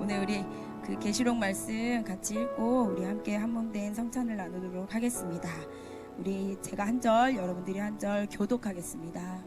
오늘 우리 그 계시록 말씀 같이 읽고 우리 함께 한몸된 성찬을 나누도록 하겠습니다. 제가 한 절, 여러분들이 한 절 교독하겠습니다.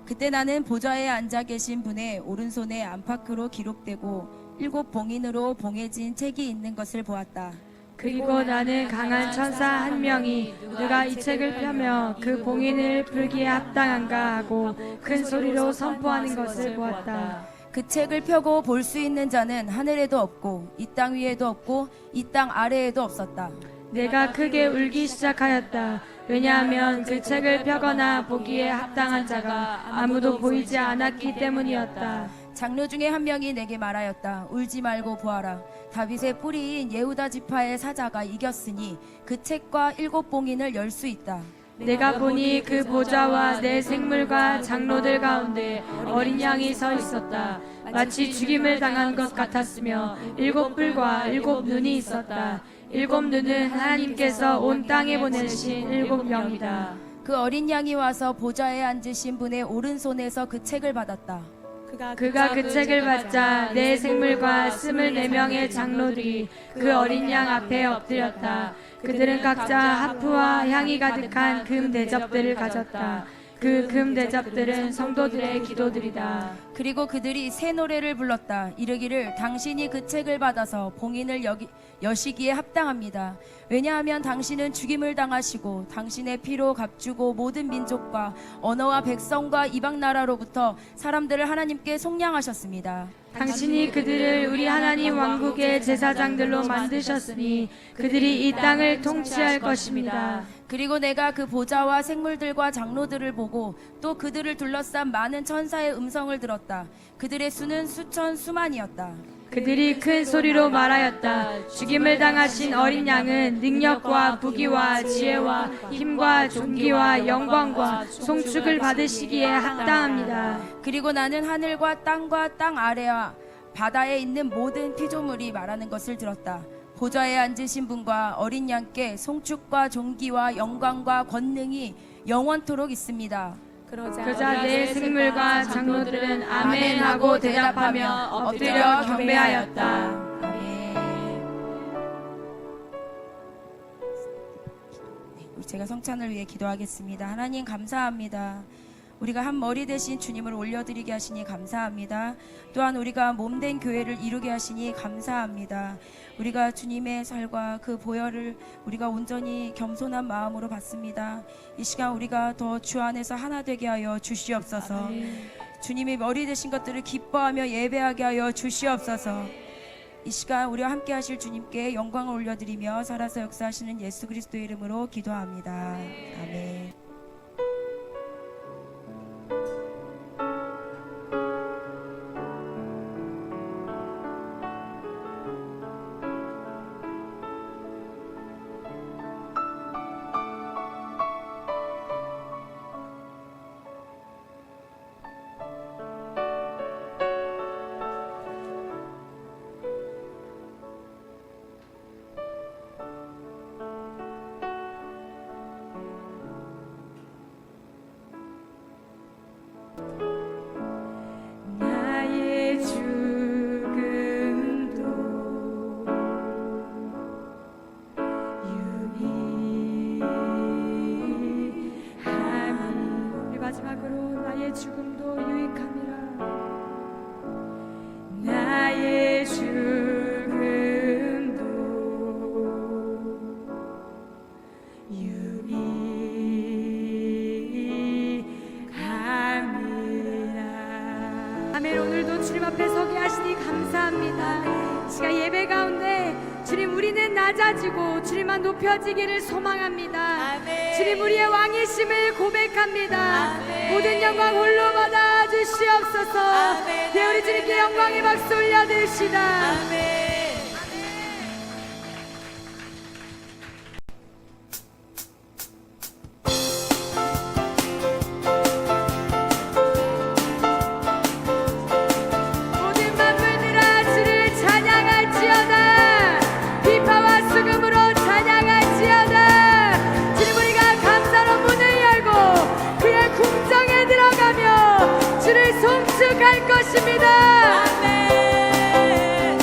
그때 나는 보좌에 앉아 계신 분의 오른손에 안팎으로 기록되고 7 봉인으로 봉해진 책이 있는 것을 보았다. 그리고 나는 강한 천사 한 명이 누가 이 책을 펴며 그 봉인을 풀기에 합당한가 하고 큰 소리로 선포하는 것을 보았다. 그 책을 펴고 볼 수 있는 자는 하늘에도 없고 이 땅 위에도 없고 이 땅 아래에도 없었다. 내가 크게 울기 시작하였다. 왜냐하면 그 책을 펴거나 보기에 합당한 자가 아무도 보이지 않았기 때문이었다. 장로 중에 한 명이 내게 말하였다. 울지 말고 보아라. 다윗의 뿌리인 예후다 지파의 사자가 이겼으니 그 책과 7 봉인을 열 수 있다. 내가 보니 그 보좌와 내 생물과 장로들 가운데 어린 양이 서 있었다. 마치 죽임을 당한 것 같았으며 7 뿔과 7 눈이 있었다. 7 눈은 하나님께서 온 땅에 보내신 7 영이다. 그 어린 양이 와서 보좌에 앉으신 분의 오른손에서 그 책을 받았다. 그가 그 책을 받자 내 생물과 24명의 장로들이 그 어린 양 앞에 엎드렸다. 그들은 각자 하프와 향이 가득한 금 대접들을 가졌다. 그 금 대접들은 성도들의 기도들이다. 그리고 그들이 새 노래를 불렀다. 이르기를 당신이 그 책을 받아서 봉인을 여시기에 합당합니다. 왜냐하면 당신은 죽임을 당하시고 당신의 피로 값주고 모든 민족과 언어와 백성과 이방 나라로부터 사람들을 하나님께 속량하셨습니다. 당신이 그들을 우리 하나님 왕국의 제사장들로 만드셨으니 그들이 이 땅을 통치할 것입니다. 그리고 내가 그 보좌와 생물들과 장로들을 보고 또 그들을 둘러싼 많은 천사의 음성을 들었다. 그들의 수는 수천 수만이었다. 그들이 큰 소리로 말하였다. 죽임을 당하신 어린 양은 능력과 부귀와 지혜와 힘과 존귀와 영광과 송축을 받으시기에 합당합니다. 그리고 나는 하늘과 땅과 땅 아래와 바다에 있는 모든 피조물이 말하는 것을 들었다. 보좌에 앉으신 분과 어린 양께 송축과 존귀와 영광과 권능이 영원토록 있습니다. 그러자 내 생물과 장로들은 아멘 하고 대답하며 엎드려 경배하였다. 아멘. 제가 성찬을 위해 기도하겠습니다. 하나님 감사합니다. 우리가 한 머리 대신 주님을 올려드리게 하시니 감사합니다. 또한 우리가 몸된 교회를 이루게 하시니 감사합니다. 우리가 주님의 살과 그 보혈을 우리가 온전히 겸손한 마음으로 받습니다. 이 시간 우리가 더 주 안에서 하나 되게 하여 주시옵소서. 주님이 머리 되신 것들을 기뻐하며 예배하게 하여 주시옵소서. 이 시간 우리와 함께 하실 주님께 영광을 올려드리며 살아서 역사하시는 예수 그리스도의 이름으로 기도합니다. 아멘. 나의 죽음도 유익함이 우리 마지막으로 나의 죽음도 유익함이라. 나의 죽음도 아멘. 오늘도 주님 앞에 서게 하시니 감사합니다. 시간 예배 가운데 주님 우리는 낮아지고 주님만 높여지기를 소망합니다. 아멘. 주님 우리의 왕이심을 고백합니다. 아멘. 모든 영광 홀로 받아 주시옵소서. 아멘. 네, 우리 주님께 영광의 박수 올려드립시다. 아멘. 모든 만물들아 주를 찬양할지어다. 비파와 수금으로 찬양할지어다. 주님 우리가 감사로 문을 열고 그의 궁정에 들어가며 주를 송축할 것입니다. 아멘.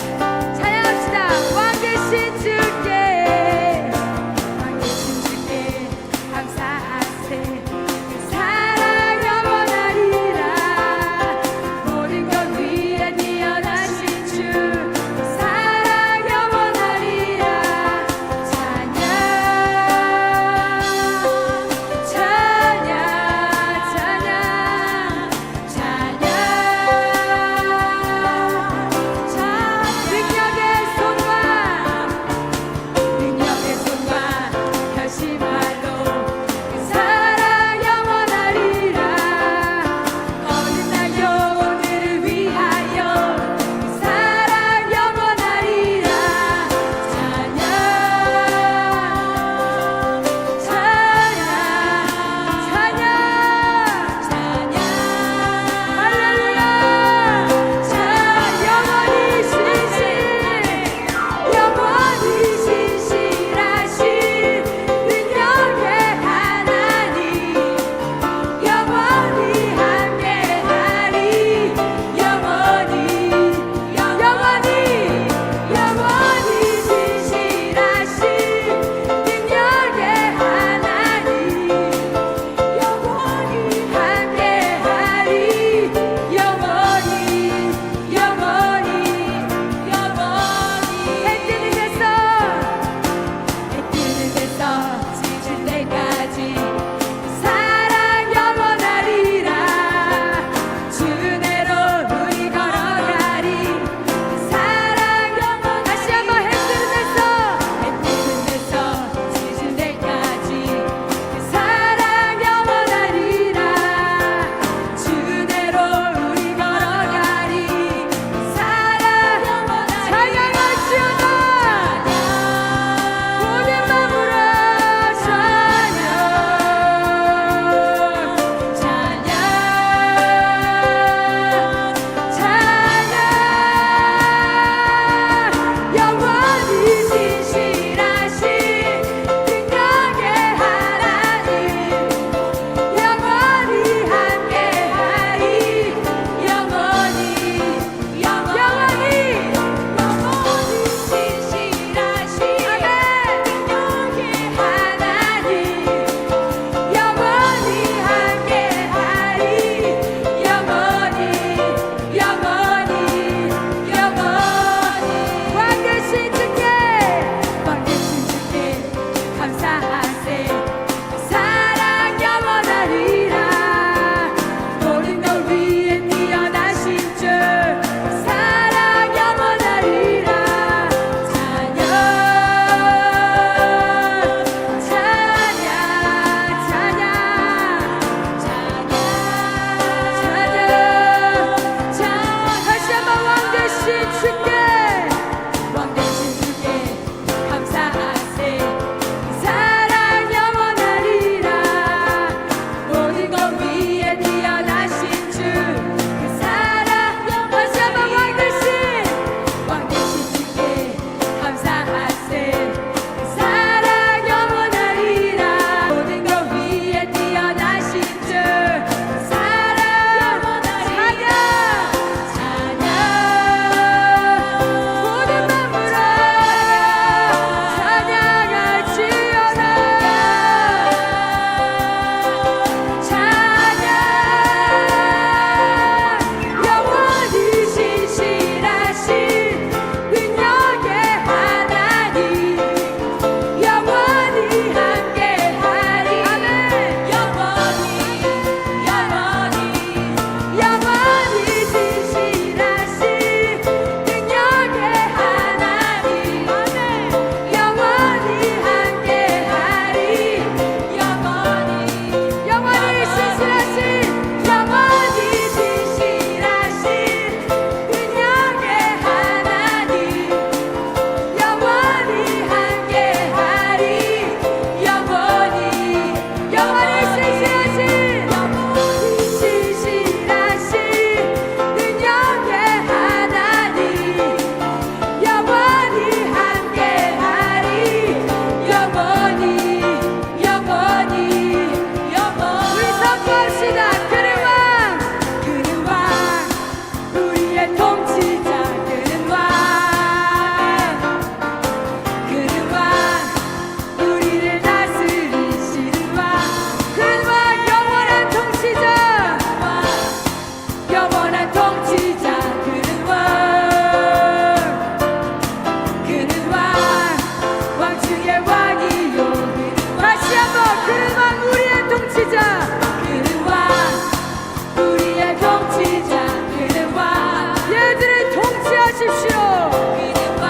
찬양하십시오. 그는 왕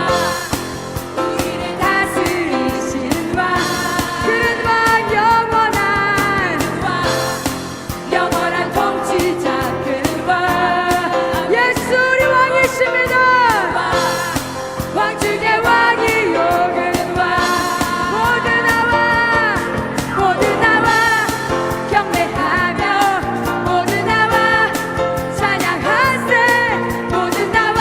우리를 다스리시는 왕 그는 왕 영원한 영원한 통치자 그는 왕 예수 우리 왕이십니다. 왕 중의 왕이요 그는 왕 모두 나와 경배하며 모두 나와 찬양하세 모두 나와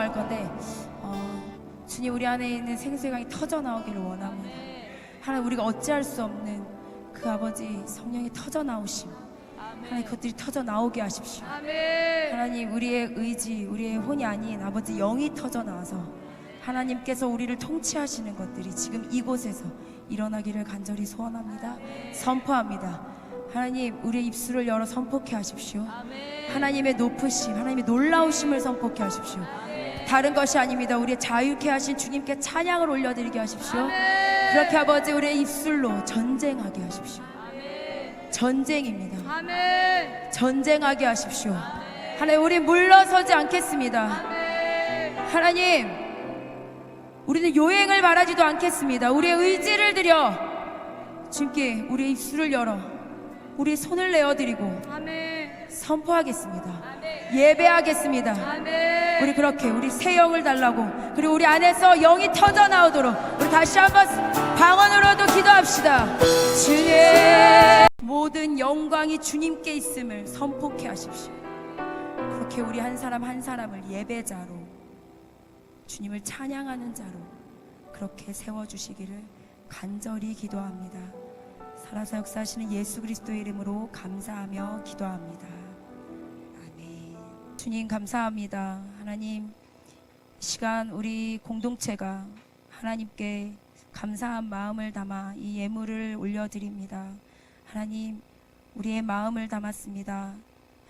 기도할 건데 주님, 우리 안에 있는 생수의 강이 터져 나오기를 원합니다. 하나님, 우리가 어찌할 수 없는 그 아버지 성령이 터져 나오심, 하나님 그것들이 터져 나오게 하십시오. 하나님, 우리의 의지, 우리의 혼이 아닌 아버지 영이 터져 나와서 하나님께서 우리를 통치하시는 것들이 지금 이곳에서 일어나기를 간절히 소원합니다. 선포합니다. 하나님, 우리의 입술을 열어 선포케 하십시오. 하나님의 높으심, 하나님의 놀라우심을 선포케 하십시오. 다른 것이 아닙니다. 우리의 자유케 하신 주님께 찬양을 올려드리게 하십시오. 그렇게 아버지 우리의 입술로 전쟁하게 하십시오. 전쟁입니다. 전쟁하게 하십시오. 하나님, 우리 물러서지 않겠습니다. 하나님, 우리는 요행을 바라지도 않겠습니다. 우리의 의지를 들여 주님께 우리의 입술을 열어 우리의 손을 내어드리고 선포하겠습니다. 예배하겠습니다. 우리 그렇게 우리 새 영을 달라고, 그리고 우리 안에서 영이 터져 나오도록 우리 다시 한번 방언으로도 기도합시다. 주님, 모든 영광이 주님께 있음을 선포케 하십시오. 그렇게 우리 한 사람 한 사람을 예배자로, 주님을 찬양하는 자로 그렇게 세워주시기를 간절히 기도합니다. 살아서 역사하시는 예수 그리스도의 이름으로 감사하며 기도합니다. 아멘. 주님, 감사합니다. 하나님, 시간 우리 공동체가 하나님께 감사한 마음을 담아 이 예물을 올려드립니다. 하나님, 우리의 마음을 담았습니다.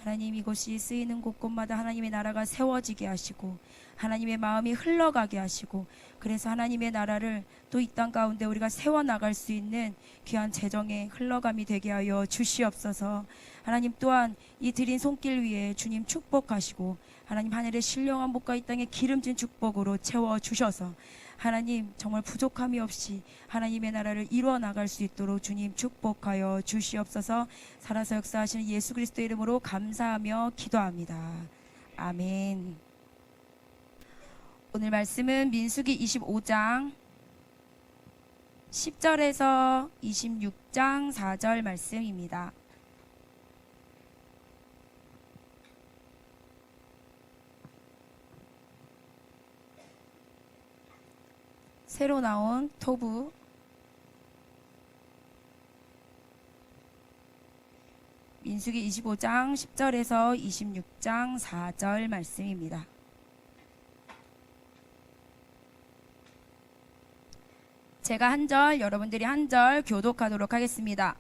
하나님, 이곳이 쓰이는 곳곳마다 하나님의 나라가 세워지게 하시고 하나님의 마음이 흘러가게 하시고, 그래서 하나님의 나라를 또 이 땅 가운데 우리가 세워나갈 수 있는 귀한 재정의 흘러감이 되게 하여 주시옵소서. 하나님, 또한 이 드린 손길 위에 주님 축복하시고 하나님, 하늘의 신령한 복과 이 땅의 기름진 축복으로 채워주셔서 하나님, 정말 부족함이 없이 하나님의 나라를 이루어 나갈 수 있도록 주님 축복하여 주시옵소서. 살아서 역사하시는 예수 그리스도의 이름으로 감사하며 기도합니다. 아멘. 오늘 말씀은 민수기 25장 10절에서 26장 4절 말씀입니다. 새로 나온 토부 민수기 25장 10절에서 26장 4절 말씀입니다. 제가 한 절, 여러분들이 한 절 교독하도록 하겠습니다.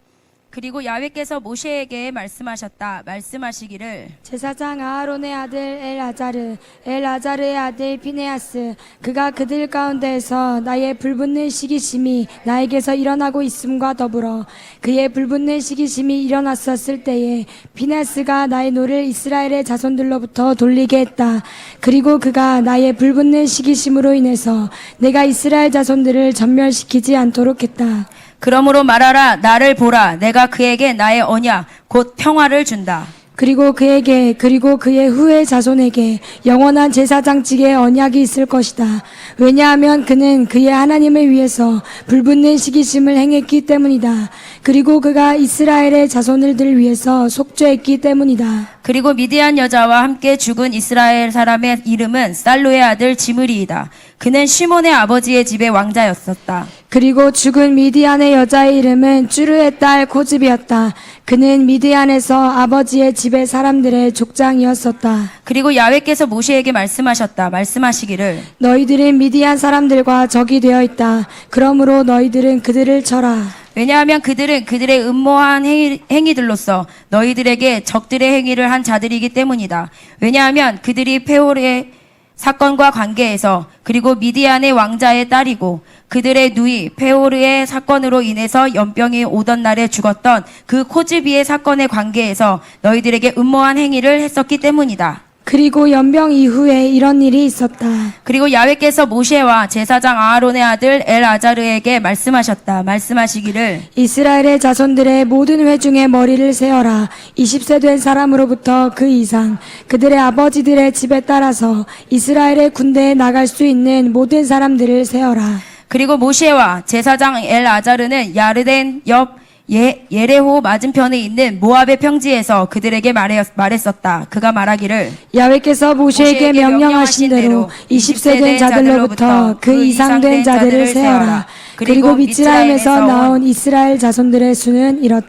그리고 야훼께서 모세에게 말씀하셨다. 말씀하시기를, 제사장 아하론의 아들 엘아자르의 아들 비네아스, 그가 그들 가운데에서 나의 불붙는 시기심이 나에게서 일어나고 있음과 더불어 그의 불붙는 시기심이 일어났었을 때에 비네아스가 나의 노를 이스라엘의 자손들로부터 돌리게 했다. 그리고 그가 나의 불붙는 시기심으로 인해서 내가 이스라엘 자손들을 전멸시키지 않도록 했다. 그러므로 말하라. 나를 보라. 내가 그에게 나의 언약 곧 평화를 준다. 그리고 그에게, 그리고 그의 후의 자손에게 영원한 제사장직의 언약이 있을 것이다. 왜냐하면 그는 그의 하나님을 위해서 불붙는 시기심을 행했기 때문이다. 그리고 그가 이스라엘의 자손들을 위해서 속죄했기 때문이다. 그리고 미디안 여자와 함께 죽은 이스라엘 사람의 이름은 살루의 아들 지므리이다. 그는 시몬의 아버지의 집의 왕자였었다. 그리고 죽은 미디안의 여자의 이름은 쭈르의 딸 고집이었다. 그는 미디안에서 아버지의 집의 사람들의 족장이었었다. 그리고 야훼께서 모세에게 말씀하셨다. 말씀하시기를, 너희들은 미디안 사람들과 적이 되어 있다. 그러므로 너희들은 그들을 쳐라. 왜냐하면 그들은 그들의 음모한 행위들로서 너희들에게 적들의 행위를 한 자들이기 때문이다. 왜냐하면 그들이 페올의 사건과 관계에서, 그리고 미디안의 왕자의 딸이고 그들의 누이 페오르의 사건으로 인해서 연병이 오던 날에 죽었던 그 코즈비의 사건의 관계에서 너희들에게 음모한 행위를 했었기 때문이다. 그리고 연병 이후에 이런 일이 있었다. 그리고 야훼께서 모세와 제사장 아하론의 아들 엘아자르에게 말씀하셨다. 말씀하시기를, 이스라엘의 자손들의 모든 회중의 머리를 세어라. 20세 된 사람으로부터 그 이상 그들의 아버지들의 집에 따라서 이스라엘의 군대에 나갈 수 있는 모든 사람들을 세어라. 그리고 모세와 제사장 엘아자르는 야르덴 옆 예레호 맞은편에 있는 모압의 평지에서 그들에게 말했었다. 그가 말하기를 야훼께서 모세에게 명령하신 대로 20세 된 자들로부터 그 이상 된 자들을 세어라. 그리고 미tz라임에서 나온 이스라엘 자손들의 수는 이렇다.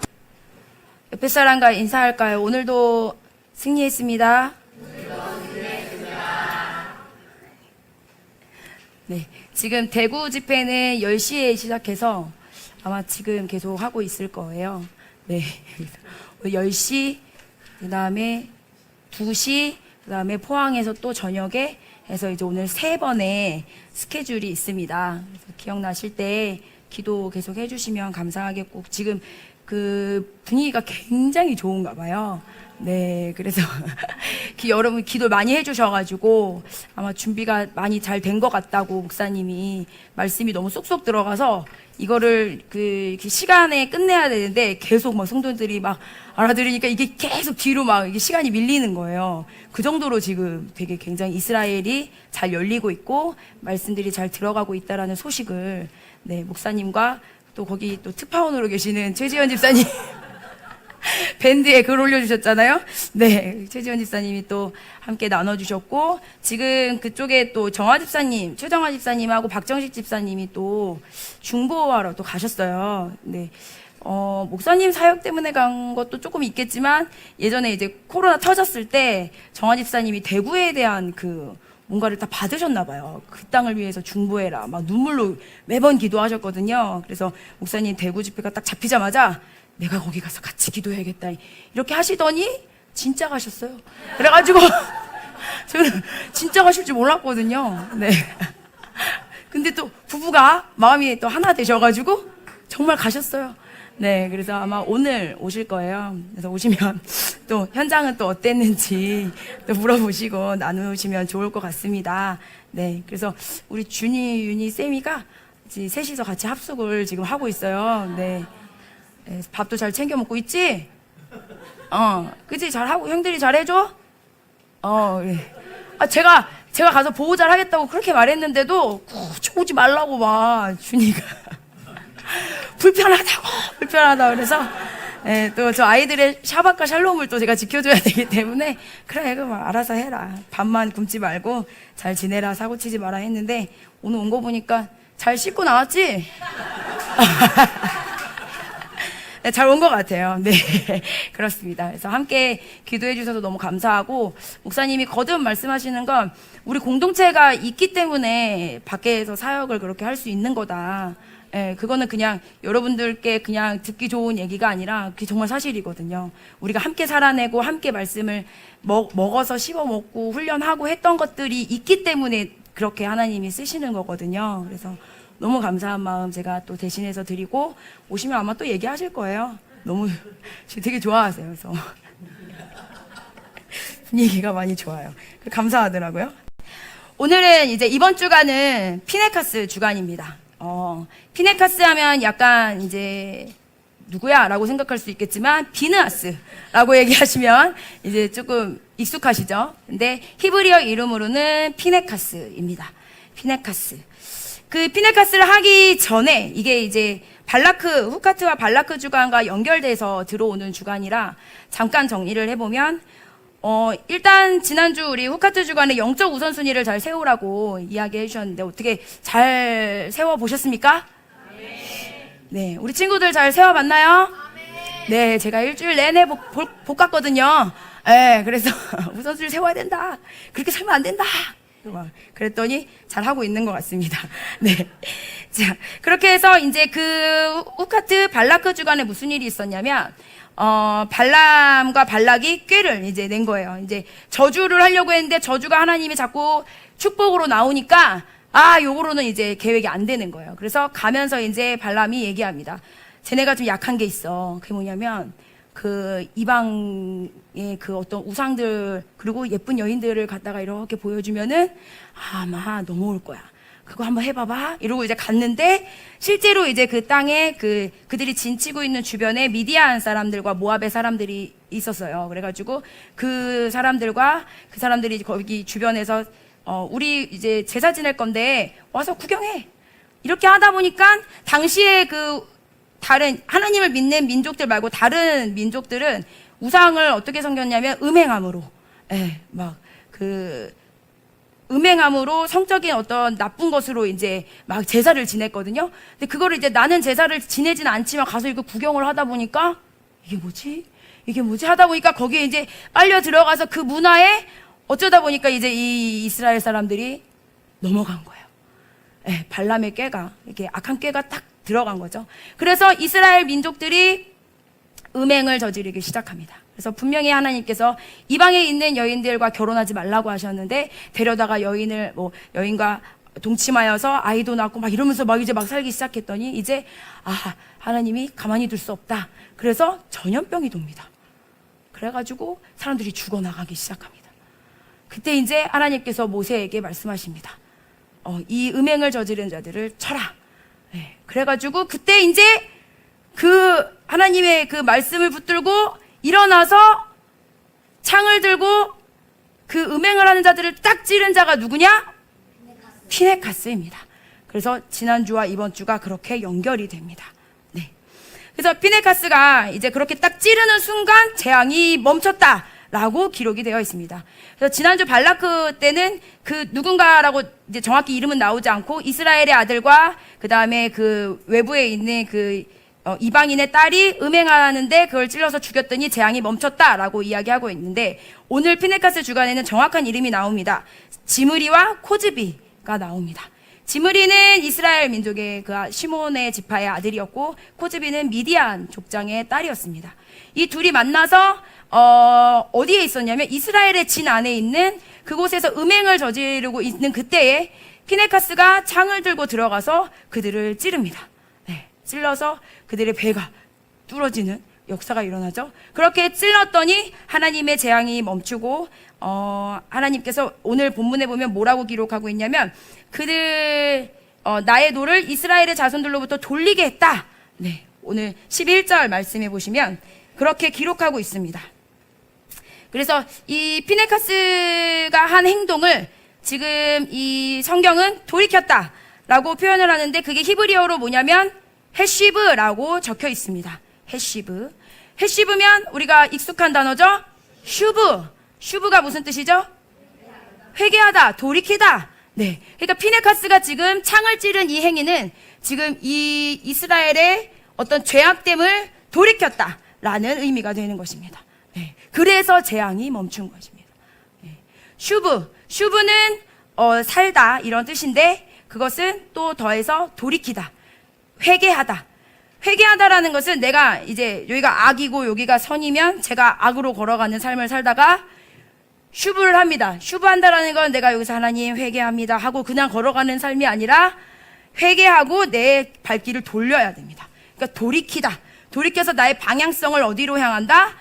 옆에 사람과 인사할까요? 오늘도 승리했습니다. 네, 지금 대구 집회는 10시에 시작해서 아마 지금 계속 하고 있을 거예요. 네, 10시, 그 다음에 2시, 그 다음에 포항에서 또 저녁에 해서 이제 오늘 3번의 스케줄이 있습니다. 그래서 기억나실 때 기도 계속 해주시면 감사하겠고, 지금 그 분위기가 굉장히 좋은가 봐요. 네, 그래서 여러분 기도 많이 해주셔가지고 아마 준비가 많이 잘 된 것 같다고 목사님이 말씀이 너무 쏙쏙 들어가서 이거를 그 시간에 끝내야 되는데 계속 막 성도들이 막 알아들으니까 이게 계속 뒤로 막 이게 시간이 밀리는 거예요. 그 정도로 지금 되게 굉장히 이스라엘이 잘 열리고 있고 말씀들이 잘 들어가고 있다라는 소식을 네, 목사님과 또 거기 또 특파원으로 계시는 최지현 집사님 밴드에 글 올려주셨잖아요. 네, 최지원 집사님이 또 함께 나눠주셨고, 지금 그쪽에 또 정화 집사님, 최정화 집사님하고 박정식 집사님이 또 중보하러 또 가셨어요. 네, 목사님 사역 때문에 간 것도 조금 있겠지만, 예전에 이제 코로나 터졌을 때 정화 집사님이 대구에 대한 그 뭔가를 다 받으셨나 봐요. 그 땅을 위해서 중보해라. 막 눈물로 매번 기도하셨거든요. 그래서 목사님 대구 집회가 딱 잡히자마자 내가 거기 가서 같이 기도해야겠다. 이렇게 하시더니 진짜 가셨어요. 그래가지고 저는 진짜 가실 줄 몰랐거든요. 네. 근데 또 부부가 마음이 또 하나 되셔가지고 정말 가셨어요. 네. 그래서 아마 오늘 오실 거예요. 그래서 오시면 또 현장은 또 어땠는지 또 물어보시고 나누시면 좋을 것 같습니다. 네. 그래서 우리 준이, 윤이, 쌤이가 이제 셋이서 같이 합숙을 지금 하고 있어요. 네. 밥도 잘 챙겨 먹고 있지? 그치? 잘하고, 형들이 잘해줘? 예. 제가 가서 보호 잘 하겠다고 그렇게 말했는데도, 굳이 오지 말라고 막, 준이가. 불편하다고. 그래서, 또 저 아이들의 샤박과 샬롬을 또 제가 지켜줘야 되기 때문에, 그래, 그럼 알아서 해라. 밥만 굶지 말고, 잘 지내라, 사고치지 마라 했는데, 오늘 온 거 보니까 잘 씻고 나왔지? 네, 잘 온 것 같아요. 네, 그렇습니다. 그래서 함께 기도해 주셔서 너무 감사하고, 목사님이 거듭 말씀하시는 건 우리 공동체가 있기 때문에 밖에서 사역을 그렇게 할 수 있는 거다. 예, 그거는 그냥 여러분들께 그냥 듣기 좋은 얘기가 아니라 그게 정말 사실이거든요. 우리가 함께 살아내고 함께 말씀을 먹어서 씹어 먹고 훈련하고 했던 것들이 있기 때문에 그렇게 하나님이 쓰시는 거거든요. 그래서 너무 감사한 마음 제가 또 대신해서 드리고, 오시면 아마 또 얘기하실 거예요. 너무 되게 좋아하세요. 그래서 분위기가 많이 좋아요. 감사하더라고요. 오늘은 이제 이번 주간은 피네카스 주간입니다. 피네카스 하면 약간 이제 누구야? 라고 생각할 수 있겠지만 비느하스라고 얘기하시면 이제 조금 익숙하시죠? 근데 히브리어 이름으로는 피네카스입니다. 피네카스. 그 피네카스를 하기 전에 이게 이제 후카트와 발라크 주간과 연결돼서 들어오는 주간이라 잠깐 정리를 해보면, 일단 지난주 우리 후카트 주간에 영적 우선순위를 잘 세우라고 이야기해 주셨는데 어떻게 잘 세워보셨습니까? 네, 우리 친구들 잘 세워봤나요? 네, 제가 일주일 내내 볶았거든요. 네, 그래서 우선순위를 세워야 된다. 그렇게 살면 안 된다. 그랬더니 잘 하고 있는 것 같습니다. 네. 자, 그렇게 해서 이제 그 후카트 발라크 주간에 무슨 일이 있었냐면, 발람과 발락이 꾀를 이제 낸 거예요. 이제 저주를 하려고 했는데 저주가 하나님이 자꾸 축복으로 나오니까, 요거로는 이제 계획이 안 되는 거예요. 그래서 가면서 이제 발람이 얘기합니다. 쟤네가 좀 약한 게 있어. 그게 뭐냐면, 그 이방의 그 어떤 우상들 그리고 예쁜 여인들을 갖다가 이렇게 보여주면은 아마 넘어올 거야. 그거 한번 해봐봐. 이러고 이제 갔는데 실제로 이제 그 땅에 그들이 진치고 있는 주변에 미디안 사람들과 모압의 사람들이 있었어요. 그래가지고 그 사람들이 거기 주변에서 우리 이제 제사 지낼 건데 와서 구경해. 이렇게 하다 보니까 당시에 그 다른 하나님을 믿는 민족들 말고 다른 민족들은 우상을 어떻게 섬겼냐면 음행함으로, 음행함으로 성적인 어떤 나쁜 것으로 이제 막 제사를 지냈거든요. 근데 그거를 이제 나는 제사를 지내지는 않지만 가서 이거 구경을 하다 보니까 이게 뭐지 하다 보니까 거기에 이제 빨려 들어가서 그 문화에 어쩌다 보니까 이제 이 이스라엘 사람들이 넘어간 거예요. 발람의 꾀가, 이렇게 악한 꾀가 딱 들어간 거죠. 그래서 이스라엘 민족들이 음행을 저지르기 시작합니다. 그래서 분명히 하나님께서 이방에 있는 여인들과 결혼하지 말라고 하셨는데 데려다가 여인과 동침하여서 아이도 낳고 막 이러면서 막 이제 막 살기 시작했더니 이제 하나님이 가만히 둘 수 없다. 그래서 전염병이 돕니다. 그래가지고 사람들이 죽어나가기 시작합니다. 그때 이제 하나님께서 모세에게 말씀하십니다. 이 음행을 저지른 자들을 쳐라. 그래가지고 그때 이제 그 하나님의 그 말씀을 붙들고 일어나서 창을 들고 그 음행을 하는 자들을 딱 찌른 자가 누구냐? 피네카스입니다. 그래서 지난주와 이번 주가 그렇게 연결이 됩니다. 네. 그래서 피네카스가 이제 그렇게 딱 찌르는 순간 재앙이 멈췄다라고 기록이 되어 있습니다. 그래서 지난주 발라크 때는 그 누군가라고 이제 정확히 이름은 나오지 않고 이스라엘의 아들과 그 다음에 그 외부에 있는 그 이방인의 딸이 음행하는데 그걸 찔러서 죽였더니 재앙이 멈췄다라고 이야기하고 있는데 오늘 피네카스 주간에는 정확한 이름이 나옵니다. 지므리와 코즈비가 나옵니다. 지므리는 이스라엘 민족의 그 시몬의 지파의 아들이었고 코즈비는 미디안 족장의 딸이었습니다. 이 둘이 만나서 어디에 있었냐면 이스라엘의 진 안에 있는 그곳에서 음행을 저지르고 있는 그때에 피네카스가 창을 들고 들어가서 그들을 찌릅니다. 찔러서 그들의 배가 뚫어지는 역사가 일어나죠. 그렇게 찔렀더니 하나님의 재앙이 멈추고 하나님께서 오늘 본문에 보면 뭐라고 기록하고 있냐면 그들 나의 노를 이스라엘의 자손들로부터 돌리게 했다. 네, 오늘 11절 말씀해 보시면 그렇게 기록하고 있습니다. 그래서 이 피네카스가 한 행동을 지금 이 성경은 돌이켰다라고 표현을 하는데 그게 히브리어로 뭐냐면 헤시브라고 적혀 있습니다. 헤시브. 헤시브면 우리가 익숙한 단어죠? 슈브가 무슨 뜻이죠? 회개하다, 돌이키다. 네. 그러니까 피네카스가 지금 창을 찌른 이 행위는 지금 이 이스라엘의 어떤 죄악됨을 돌이켰다라는 의미가 되는 것입니다. 네. 그래서 재앙이 멈춘 것입니다. 네. 슈브는 살다 이런 뜻인데 그것은 또 더해서 돌이키다. 회개하다라는 것은 내가 이제 여기가 악이고 여기가 선이면 제가 악으로 걸어가는 삶을 살다가 슈브를 합니다. 슈브한다라는 건 내가 여기서 하나님 회개합니다 하고 그냥 걸어가는 삶이 아니라 회개하고 내 발길을 돌려야 됩니다. 그러니까 돌이켜서 나의 방향성을 어디로 향한다?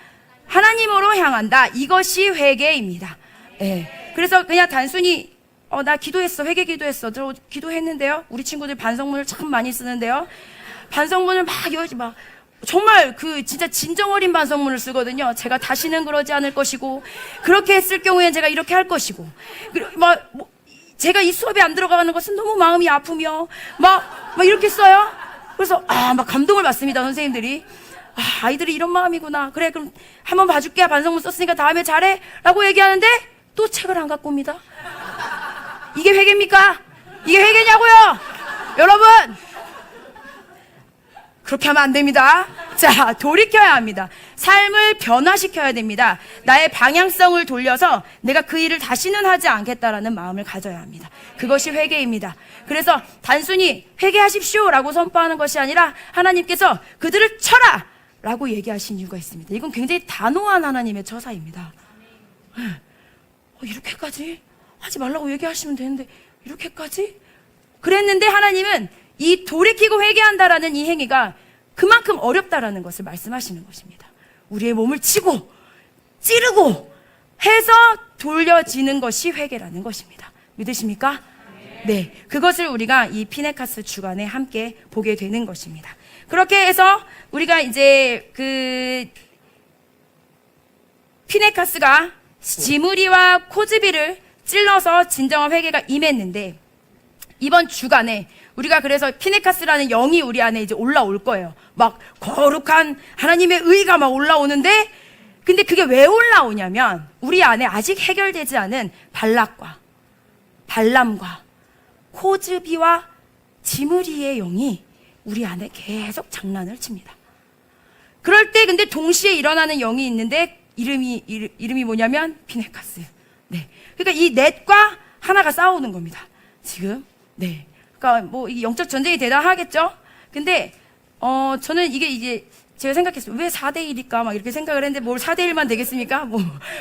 하나님으로 향한다. 이것이 회개입니다. 네. 그래서 그냥 단순히 나 기도했어. 회개 기도했어. 저 기도했는데요. 우리 친구들 반성문을 참 많이 쓰는데요. 반성문을 막 정말 그 진짜 진정 어린 반성문을 쓰거든요. 제가 다시는 그러지 않을 것이고 그렇게 했을 경우엔 제가 이렇게 할 것이고 제가 이 수업에 안 들어가는 것은 너무 마음이 아프며 막 이렇게 써요. 그래서 막 감동을 받습니다. 선생님들이 아이들이 이런 마음이구나. 그래 그럼 한번 봐줄게. 반성문 썼으니까 다음에 잘해 라고 얘기하는데 또 책을 안 갖고 옵니다. 이게 회개입니까? 이게 회개냐고요? 여러분 그렇게 하면 안 됩니다. 자, 돌이켜야 합니다. 삶을 변화시켜야 됩니다. 나의 방향성을 돌려서 내가 그 일을 다시는 하지 않겠다라는 마음을 가져야 합니다. 그것이 회개입니다. 그래서 단순히 회개하십시오라고 선포하는 것이 아니라 하나님께서 그들을 쳐라 라고 얘기하신 이유가 있습니다. 이건 굉장히 단호한 하나님의 처사입니다. 이렇게까지 하지 말라고 얘기하시면 되는데 이렇게까지? 그랬는데 하나님은 이 돌이키고 회개한다라는 이 행위가 그만큼 어렵다라는 것을 말씀하시는 것입니다. 우리의 몸을 치고 찌르고 해서 돌려지는 것이 회개라는 것입니다. 믿으십니까? 네, 그것을 우리가 이 피네카스 주간에 함께 보게 되는 것입니다. 그렇게 해서 우리가 이제 그 피네카스가 지므리와 코즈비를 찔러서 진정한 회개가 임했는데 이번 주간에 우리가 그래서 피네카스라는 영이 우리 안에 이제 올라올 거예요. 막 거룩한 하나님의 의가 막 올라오는데, 근데 그게 왜 올라오냐면 우리 안에 아직 해결되지 않은 발락과 발람과 코즈비와 지므리의 영이 우리 안에 계속 장난을 칩니다. 그럴 때 근데 동시에 일어나는 영이 있는데 이름이 뭐냐면 피네카스예요. 네. 그러니까 이 넷과 하나가 싸우는 겁니다. 지금. 네. 그러니까 뭐 이게 영적 전쟁이 대단하겠죠? 근데 저는 이게 이제 제가 생각했어요. 왜 4대1일까? 막 이렇게 생각을 했는데 뭘 4대1만 되겠습니까? 뭐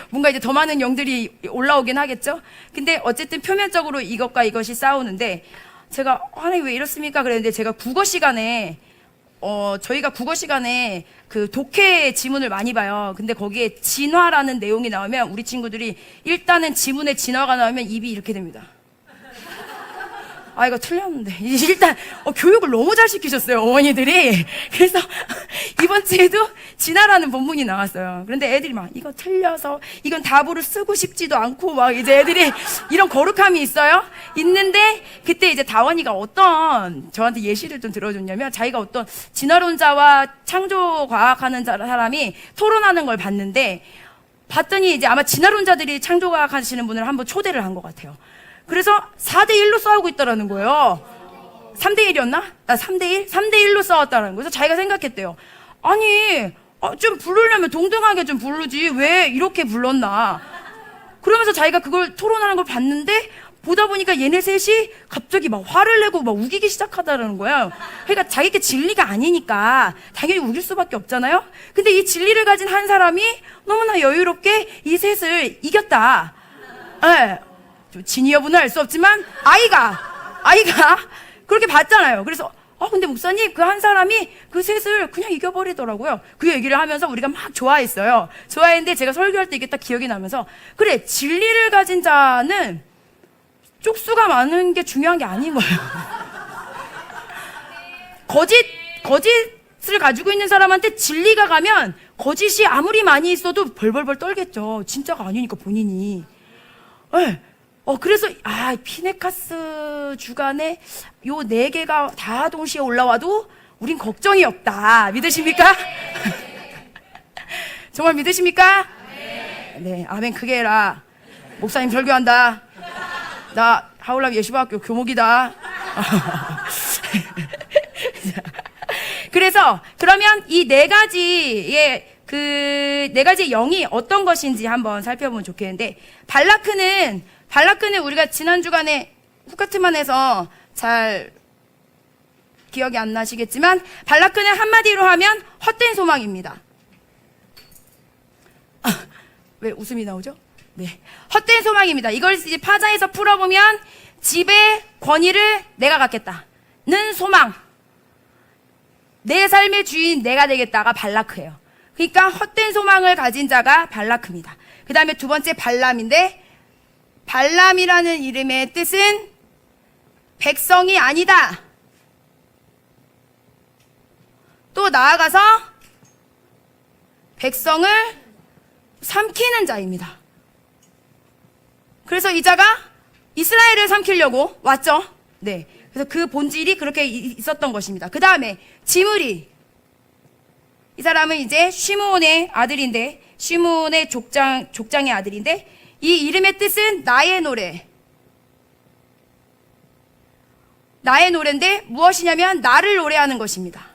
뭔가 이제 더 많은 영들이 올라오긴 하겠죠? 근데 어쨌든 표면적으로 이것과 이것이 싸우는데, 제가 아니 왜 이렇습니까? 그랬는데 제가 국어 시간에 저희가 국어 시간에 그 독해 지문을 많이 봐요. 근데 거기에 진화라는 내용이 나오면 우리 친구들이 일단은 지문에 진화가 나오면 입이 이렇게 됩니다. 아, 이거 틀렸는데. 일단 교육을 너무 잘 시키셨어요, 어머니들이. 그래서 이번 주에도 진화라는 본문이 나왔어요. 그런데 애들이 막 이거 틀려서 이건 답으로 쓰고 싶지도 않고 막 이제 애들이 이런 거룩함이 있어요. 있는데 그때 이제 다원이가 저한테 예시를 좀 들어줬냐면, 자기가 어떤 진화론자와 창조과학하는 사람이 토론하는 걸 봤더니 이제 아마 진화론자들이 창조과학 하시는 분을 한번 초대를 한 것 같아요. 그래서 4대1로 싸우고 있다라는 거예요. 3대1이었나? 3대1? 3대1로 싸웠다는 거예요. 그래서 자기가 생각했대요. 아니, 좀 부르려면 동등하게 좀 부르지. 왜 이렇게 불렀나? 그러면서 자기가 그걸 토론하는 걸 봤는데, 보다 보니까 얘네 셋이 갑자기 막 화를 내고 막 우기기 시작하다라는 거예요. 그러니까 자기가 진리가 아니니까 당연히 우길 수밖에 없잖아요. 근데 이 진리를 가진 한 사람이 너무나 여유롭게 이 셋을 이겼다. 네. 진위 여부는 알 수 없지만 아이가 그렇게 봤잖아요. 그래서 근데 목사님, 그 한 사람이 그 셋을 그냥 이겨버리더라고요. 그 얘기를 하면서 우리가 막 좋아했어요. 좋아했는데 제가 설교할 때 이게 딱 기억이 나면서, 그래, 진리를 가진 자는 쪽수가 많은 게 중요한 게 아닌 거예요. 거짓을 가지고 있는 사람한테 진리가 가면 거짓이 아무리 많이 있어도 벌벌벌 떨겠죠. 진짜가 아니니까 본인이. 네. 그래서 피네카스 주간에 요 4개가 다 동시에 올라와도 우린 걱정이 없다. 믿으십니까? 정말 믿으십니까? 네, 아멘 크게 해라. 목사님 설교한다. 나 하울람 예수학교 교목이다. 그래서 그러면 이 4가지의 그 4가지의 영이 어떤 것인지 한번 살펴보면 좋겠는데, 발라크는 우리가 지난 주간에 후카트만에서 잘 기억이 안 나시겠지만, 발라크는 한마디로 하면 헛된 소망입니다. 왜 웃음이 나오죠? 네, 헛된 소망입니다. 이걸 이제 파자에서 풀어보면 집의 권위를 내가 갖겠다는 소망, 내 삶의 주인 내가 되겠다가 발라크예요. 그러니까 헛된 소망을 가진 자가 발라크입니다. 그 다음에 두 번째 발람인데, 발람이라는 이름의 뜻은 백성이 아니다. 또 나아가서 백성을 삼키는 자입니다. 그래서 이 자가 이스라엘을 삼키려고 왔죠. 네. 그래서 그 본질이 그렇게 있었던 것입니다. 그 다음에 지므리. 이 사람은 이제 시므온의 아들인데, 시므온의 족장의 아들인데, 이 이름의 뜻은 나의 노래. 나의 노래인데 무엇이냐면 나를 노래하는 것입니다.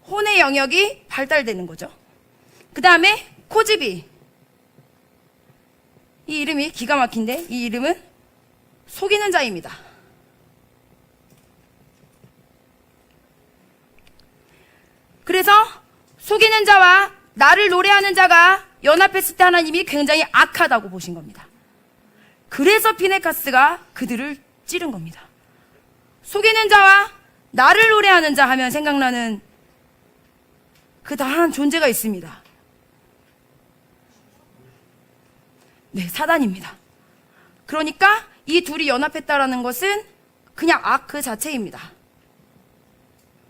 혼의 영역이 발달되는 거죠. 그 다음에 코즈비. 이 이름이 기가 막힌데, 이 이름은 속이는 자입니다. 그래서 속이는 자와 나를 노래하는 자가 연합했을 때 하나님이 굉장히 악하다고 보신 겁니다. 그래서 피네카스가 그들을 찌른 겁니다. 속이는 자와 나를 노래하는 자 하면 생각나는 그 다한 존재가 있습니다. 네, 사단입니다. 그러니까 이 둘이 연합했다라는 것은 그냥 악 그 자체입니다.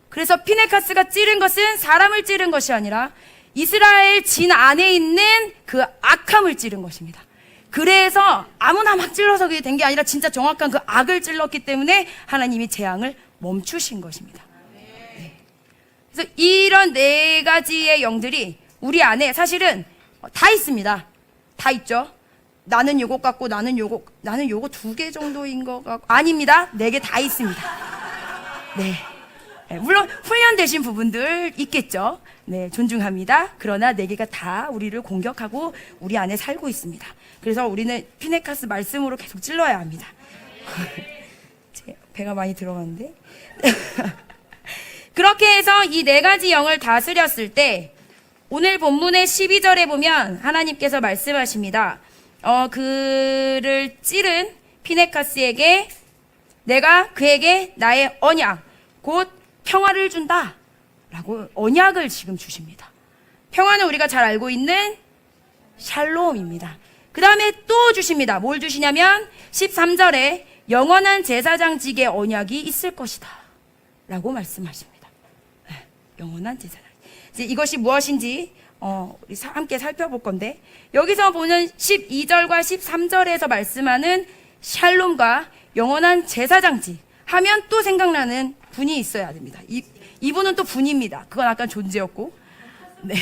그래서 피네카스가 찌른 것은 사람을 찌른 것이 아니라 이스라엘 진 안에 있는 그 악함을 찌른 것입니다. 그래서 아무나 막 찔러서 그게 된 게 아니라 진짜 정확한 그 악을 찔렀기 때문에 하나님이 재앙을 멈추신 것입니다. 네. 그래서 이런 네 가지의 영들이 우리 안에 사실은 다 있습니다. 다 있죠. 나는 요것 같고 나는 요거 2개 정도인 것 같고 아닙니다. 4개 다 있습니다. 네. 네, 물론 훈련되신 부분들 있겠죠. 네, 존중합니다. 그러나 4개가 다 우리를 공격하고 우리 안에 살고 있습니다. 그래서 우리는 피네카스 말씀으로 계속 찔러야 합니다. 제 배가 많이 들어갔는데. 그렇게 해서 이 4가지 영을 다스렸을 때 오늘 본문의 12절에 보면 하나님께서 말씀하십니다. 그를 찌른 피네카스에게 내가 그에게 나의 언약 곧 평화를 준다 라고 언약을 지금 주십니다. 평화는 우리가 잘 알고 있는 샬롬입니다. 그 다음에 또 주십니다. 뭘 주시냐면 13절에 영원한 제사장직의 언약이 있을 것이다 라고 말씀하십니다. 영원한 제사장. 이제 이것이 무엇인지 우리 함께 살펴볼 건데 여기서 보는 12절과 13절에서 말씀하는 샬롬과 영원한 제사장직 하면 또 생각나는 분이 있어야 됩니다. 이분은 또 분입니다. 그건 아까 존재였고, 네.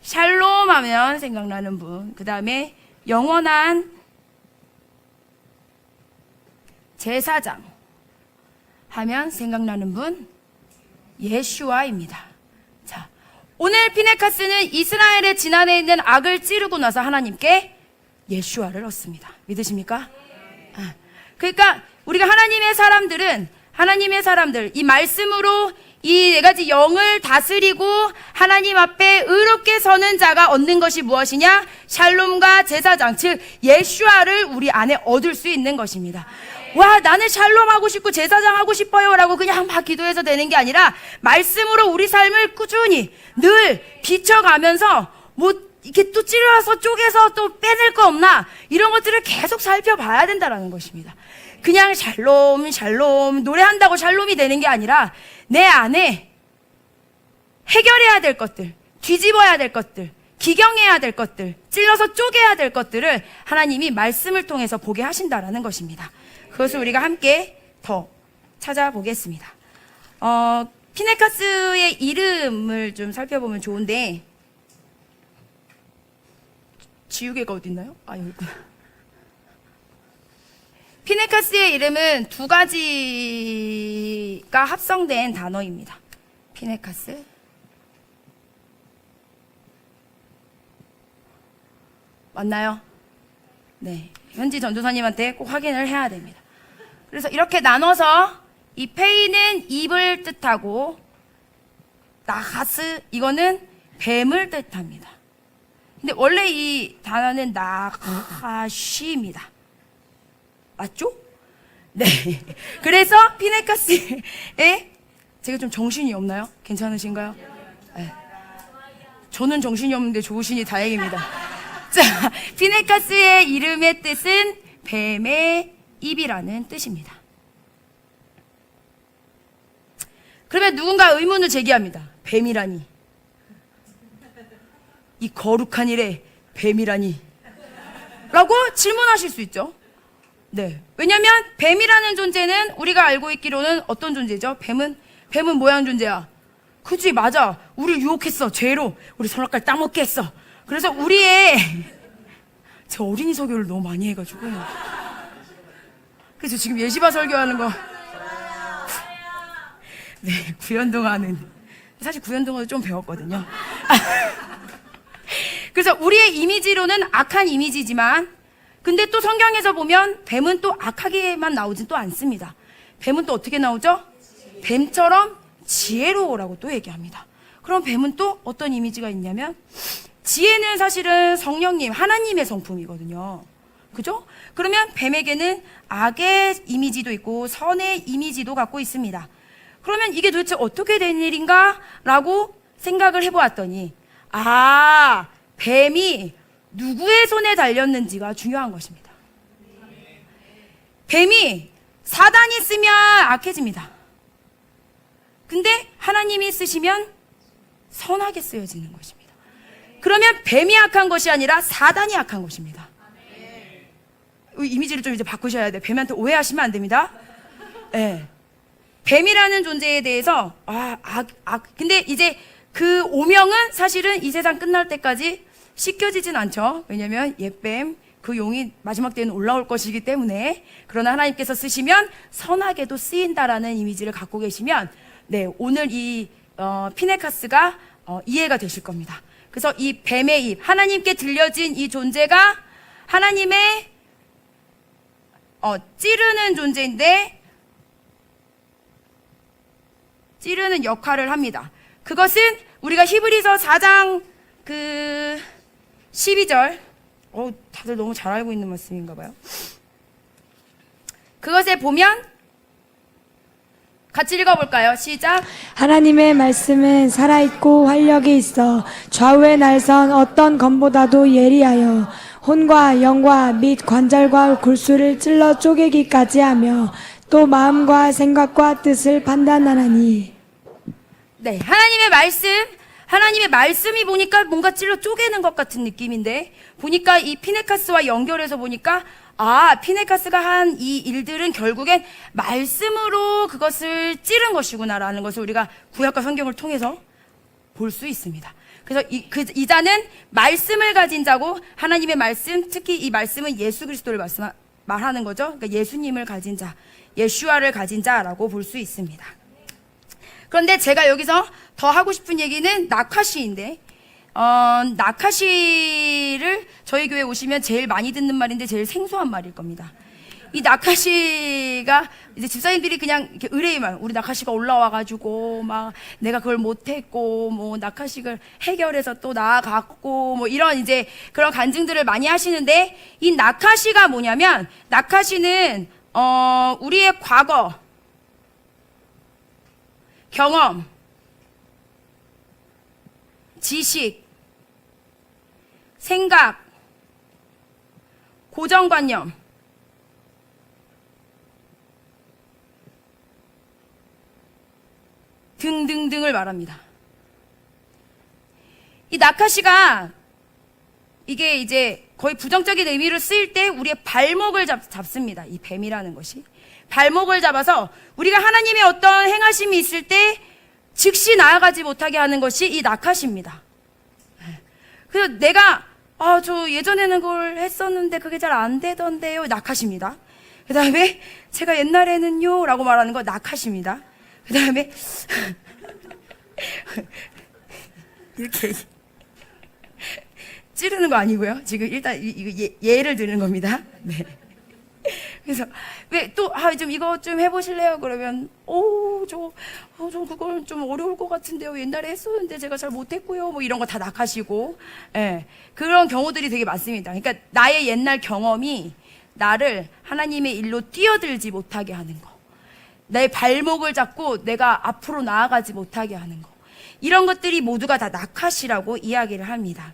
샬롬 하면 생각나는 분. 그 다음에 영원한 제사장 하면 생각나는 분, 예슈아입니다. 자, 오늘 피네카스는 이스라엘의 지난해 있는 악을 찌르고 나서 하나님께 예슈아를 얻습니다. 믿으십니까? 그러니까 우리가 하나님의 사람들, 이 말씀으로 이 4가지 영을 다스리고 하나님 앞에 의롭게 서는 자가 얻는 것이 무엇이냐? 샬롬과 제사장, 즉 예슈아를 우리 안에 얻을 수 있는 것입니다. 와, 나는 샬롬 하고 싶고 제사장 하고 싶어요 라고 그냥 막 기도해서 되는 게 아니라 말씀으로 우리 삶을 꾸준히 늘 비춰가면서 이렇게 또 찔러서 쪼개서 또 빼낼 거 없나 이런 것들을 계속 살펴봐야 된다는 것입니다. 그냥 샬롬 노래한다고 샬롬이 되는 게 아니라 내 안에 해결해야 될 것들, 뒤집어야 될 것들, 기경해야 될 것들, 찔러서 쪼개야 될 것들을 하나님이 말씀을 통해서 보게 하신다라는 것입니다. 그것을 우리가 함께 더 찾아보겠습니다. 피네카스의 이름을 좀 살펴보면 좋은데 지우개가 어디 있나요? 여기 있구나. 피네카스의 이름은 2가지가 합성된 단어입니다. 피네카스. 맞나요? 네. 현지 전도사님한테 꼭 확인을 해야 됩니다. 그래서 이렇게 나눠서 이 페이는 입을 뜻하고 나하스 이거는 뱀을 뜻합니다. 근데 원래 이 단어는 나하시입니다. 맞죠? 네. 그래서 피네카스에 제가 좀 정신이 없나요? 괜찮으신가요? 네. 저는 정신이 없는데 좋으시니 다행입니다. 자, 피네카스의 이름의 뜻은 뱀의 입이라는 뜻입니다. 그러면 누군가 의문을 제기합니다. 뱀이라니. 이 거룩한 일에 뱀이라니. 라고 질문하실 수 있죠. 네. 왜냐면 뱀이라는 존재는 우리가 알고 있기로는 어떤 존재죠? 뱀은 뭐하는 존재야? 그치, 맞아. 우리를 유혹했어. 죄로. 우리 선악과를 따먹게 했어. 그래서 제 어린이 설교를 너무 많이 해가지고. 그래서 지금 예시바 설교하는 거. 네, 구연동화는. 사실 구연동화도 좀 배웠거든요. 그래서 우리의 이미지로는 악한 이미지지만 근데 또 성경에서 보면 뱀은 또 악하게만 나오진 또 않습니다. 뱀은 또 어떻게 나오죠? 뱀처럼 지혜로우라고 또 얘기합니다. 그럼 뱀은 또 어떤 이미지가 있냐면 지혜는 사실은 성령님, 하나님의 성품이거든요. 그죠? 그러면 뱀에게는 악의 이미지도 있고 선의 이미지도 갖고 있습니다. 그러면 이게 도대체 어떻게 된 일인가? 라고 생각을 해보았더니 뱀이 누구의 손에 달렸는지가 중요한 것입니다. 뱀이 사단이 쓰면 악해집니다. 근데 하나님이 쓰시면 선하게 쓰여지는 것입니다. 그러면 뱀이 악한 것이 아니라 사단이 악한 것입니다. 이미지를 좀 이제 바꾸셔야 돼요. 뱀한테 오해하시면 안 됩니다. 예. 뱀이라는 존재에 대해서 근데 이제 그 오명은 사실은 이 세상 끝날 때까지 씻겨지진 않죠. 왜냐면 옛뱀 그 용이 마지막 때는 올라올 것이기 때문에. 그러나 하나님께서 쓰시면 선하게도 쓰인다라는 이미지를 갖고 계시면 네, 오늘 이 피네카스가 이해가 되실 겁니다. 그래서 이 뱀의 입, 하나님께 들려진 이 존재가 하나님의 찌르는 존재인데 찌르는 역할을 합니다. 그것은 우리가 히브리서 4장 12절 다들 너무 잘 알고 있는 말씀인가 봐요. 그것에 보면 같이 읽어볼까요? 시작. 하나님의 말씀은 살아있고 활력이 있어 좌우의 날선 어떤 검보다도 예리하여 혼과 영과 및 관절과 골수를 찔러 쪼개기까지 하며 또 마음과 생각과 뜻을 판단하나니. 네, 하나님의 말씀이 보니까 뭔가 찔러 쪼개는 것 같은 느낌인데 보니까 이 피네카스와 연결해서 보니까 피네카스가 한 이 일들은 결국엔 말씀으로 그것을 찌른 것이구나라는 것을 우리가 구약과 성경을 통해서 볼 수 있습니다. 그래서 이 자는 말씀을 가진 자고 하나님의 말씀, 특히 이 말씀은 예수 그리스도를 말하는 거죠. 그러니까 예수님을 가진 자, 예슈아를 가진 자라고 볼 수 있습니다. 그런데 제가 여기서 더 하고 싶은 얘기는 나카시인데 나카시를 저희 교회 오시면 제일 많이 듣는 말인데 제일 생소한 말일 겁니다. 이 나카시가 이제 집사님들이 그냥 이렇게 의뢰만 우리 나카시가 올라와가지고 막 내가 그걸 못했고 뭐 나카시를 해결해서 또 나아갔고 뭐 이런 이제 그런 간증들을 많이 하시는데 이 나카시가 뭐냐면 나카시는 우리의 과거 경험 지식 생각 고정관념 등등등을 말합니다. 이 나카시가 이게 이제 거의 부정적인 의미로 쓰일 때 우리의 발목을 잡습니다. 이 뱀이라는 것이 발목을 잡아서 우리가 하나님의 어떤 행하심이 있을 때 즉시 나아가지 못하게 하는 것이 이 나카시입니다. 그래서 내가 저 예전에는 그걸 했었는데 그게 잘 안 되던데요. 나카시입니다. 그 다음에 제가 옛날에는요 라고 말하는 거 나카시입니다. 그 다음에 이렇게 찌르는 거 아니고요. 지금 일단 이거 예를 드는 겁니다. 네. 그래서 왜 또 좀 이거 좀 해보실래요? 그러면 저 그걸 좀 어려울 것 같은데요. 옛날에 했었는데 제가 잘 못했고요. 뭐 이런 거 다 낙하시고, 예, 그런 경우들이 되게 많습니다. 그러니까 나의 옛날 경험이 나를 하나님의 일로 뛰어들지 못하게 하는 거, 내 발목을 잡고 내가 앞으로 나아가지 못하게 하는 거, 이런 것들이 모두가 다 낙하시라고 이야기를 합니다.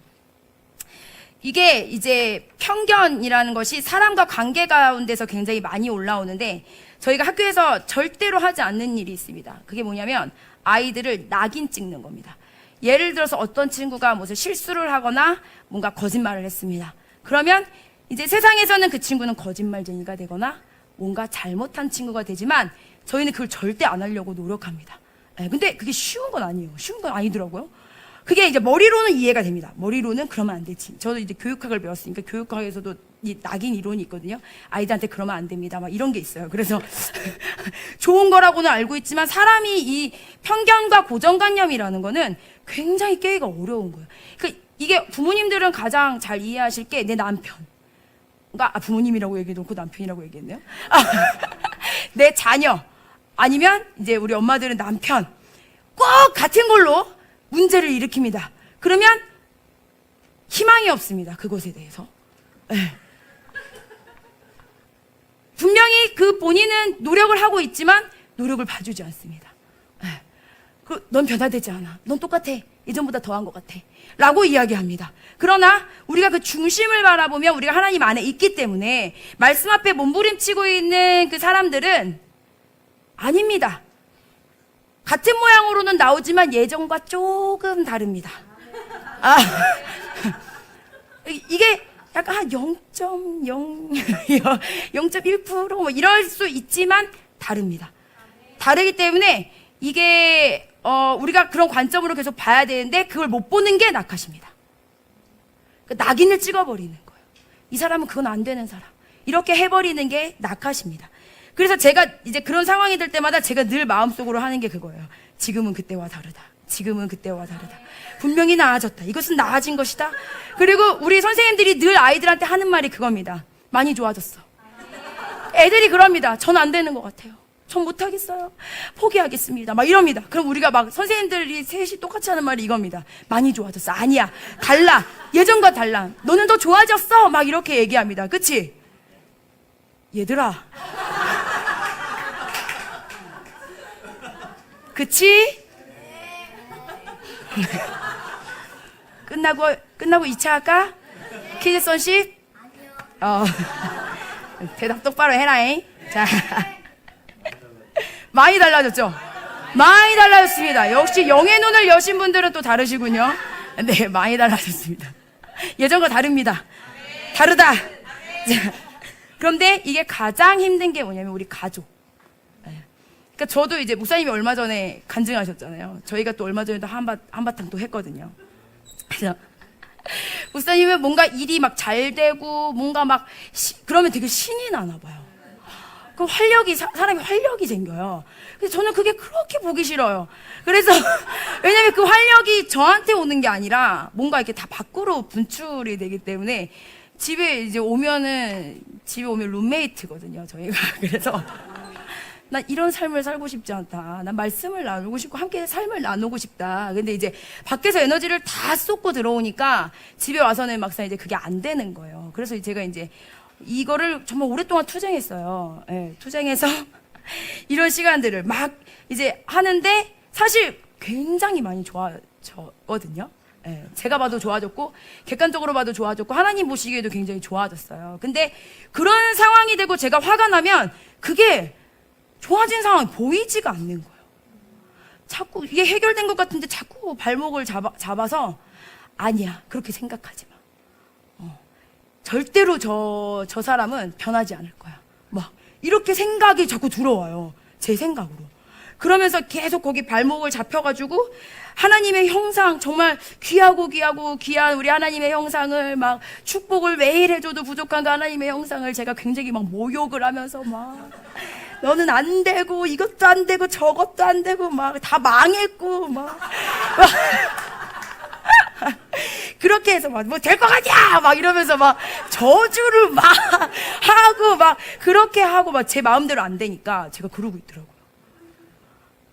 이게 이제 편견이라는 것이 사람과 관계 가운데서 굉장히 많이 올라오는데 저희가 학교에서 절대로 하지 않는 일이 있습니다. 그게 뭐냐면 아이들을 낙인 찍는 겁니다. 예를 들어서 어떤 친구가 무슨 실수를 하거나 뭔가 거짓말을 했습니다. 그러면 이제 세상에서는 그 친구는 거짓말쟁이가 되거나 뭔가 잘못한 친구가 되지만 저희는 그걸 절대 안 하려고 노력합니다. 근데 그게 쉬운 건 아니에요. 쉬운 건 아니더라고요. 그게 이제 머리로는 이해가 됩니다. 머리로는 그러면 안 되지. 저도 이제 교육학을 배웠으니까 교육학에서도 이 낙인 이론이 있거든요. 아이들한테 그러면 안 됩니다. 막 이런 게 있어요. 그래서 좋은 거라고는 알고 있지만 사람이 이 편견과 고정관념이라는 거는 굉장히 깨기가 어려운 거예요. 그러니까 이게 부모님들은 가장 잘 이해하실 게 내 남편. 그러니까 부모님이라고 얘기해놓고 남편이라고 얘기했네요. 내 자녀. 아니면 이제 우리 엄마들은 남편. 꼭 같은 걸로 문제를 일으킵니다. 그러면 희망이 없습니다. 그것에 대해서. 분명히 그 본인은 노력을 하고 있지만 노력을 봐주지 않습니다. 넌 변화되지 않아. 넌 똑같아. 예전보다 더한 것 같아. 라고 이야기합니다. 그러나 우리가 그 중심을 바라보면 우리가 하나님 안에 있기 때문에 말씀 앞에 몸부림치고 있는 그 사람들은 아닙니다. 같은 모양으로는 나오지만 예전과 조금 다릅니다. 이게 약간 한 0.0, 0.1%뭐 이럴 수 있지만 다릅니다. 다르기 때문에 이게 우리가 그런 관점으로 계속 봐야 되는데 그걸 못 보는 게 낙하십니다. 그러니까 낙인을 찍어버리는 거예요. 이 사람은 그건 안 되는 사람. 이렇게 해버리는 게 낙하십니다. 그래서 제가 이제 그런 상황이 될 때마다 제가 늘 마음속으로 하는 게 그거예요. 지금은 그때와 다르다. 지금은 그때와 다르다. 분명히 나아졌다. 이것은 나아진 것이다. 그리고 우리 선생님들이 늘 아이들한테 하는 말이 그겁니다. 많이 좋아졌어. 애들이 그럽니다. 전 안 되는 것 같아요. 전 못하겠어요. 포기하겠습니다. 막 이럽니다. 그럼 우리가 막 선생님들이 셋이 똑같이 하는 말이 이겁니다. 많이 좋아졌어. 아니야. 달라. 예전과 달라. 너는 더 좋아졌어. 막 이렇게 얘기합니다. 그치? 얘들아. 그치? 끝나고 2차 할까? 퀴즈 선식? 대답 똑바로 해라잉. 자. 많이 달라졌죠? 많이 달라졌습니다. 역시 영의 눈을 여신 분들은 또 다르시군요. 네, 많이 달라졌습니다. 예전과 다릅니다. 다르다. 자, 그런데 이게 가장 힘든 게 뭐냐면 우리 가족. 그러니까 저도 이제 목사님이 얼마 전에 간증하셨잖아요. 저희가 또 얼마 전에도 한바탕 또 했거든요. 그래서 목사님은 뭔가 일이 막 잘 되고 뭔가 막 그러면 되게 신이 나나 봐요. 그 활력이 사람이 활력이 생겨요. 그래서 저는 그게 그렇게 보기 싫어요. 그래서 왜냐면 그 활력이 저한테 오는 게 아니라 뭔가 이렇게 다 밖으로 분출이 되기 때문에 집에 오면 룸메이트거든요, 저희가. 그래서 난 이런 삶을 살고 싶지 않다. 난 말씀을 나누고 싶고 함께 삶을 나누고 싶다. 근데 이제 밖에서 에너지를 다 쏟고 들어오니까 집에 와서는 막상 이제 그게 안 되는 거예요. 그래서 제가 이제 이거를 정말 오랫동안 투쟁했어요. 예, 투쟁해서 이런 시간들을 막 이제 하는데 사실 굉장히 많이 좋아졌거든요. 예, 제가 봐도 좋아졌고 객관적으로 봐도 좋아졌고 하나님 보시기에도 굉장히 좋아졌어요. 근데 그런 상황이 되고 제가 화가 나면 그게 좋아진 상황이 보이지가 않는 거예요. 자꾸 이게 해결된 것 같은데 자꾸 발목을 잡아서 아니야, 그렇게 생각하지 마. 절대로 저 사람은 변하지 않을 거야. 막 이렇게 생각이 자꾸 들어와요. 제 생각으로. 그러면서 계속 거기 발목을 잡혀가지고 하나님의 형상, 정말 귀하고 귀한 우리 하나님의 형상을 막 축복을 매일 해줘도 부족한 그 하나님의 형상을 제가 굉장히 막 모욕을 하면서 막 너는 안 되고 이것도 안 되고 저것도 안 되고 막 다 망했고 막 그렇게 해서 막 뭐 될 것 같냐 막 이러면서 막 저주를 막 하고 막 그렇게 하고 막 제 마음대로 안 되니까 제가 그러고 있더라고요.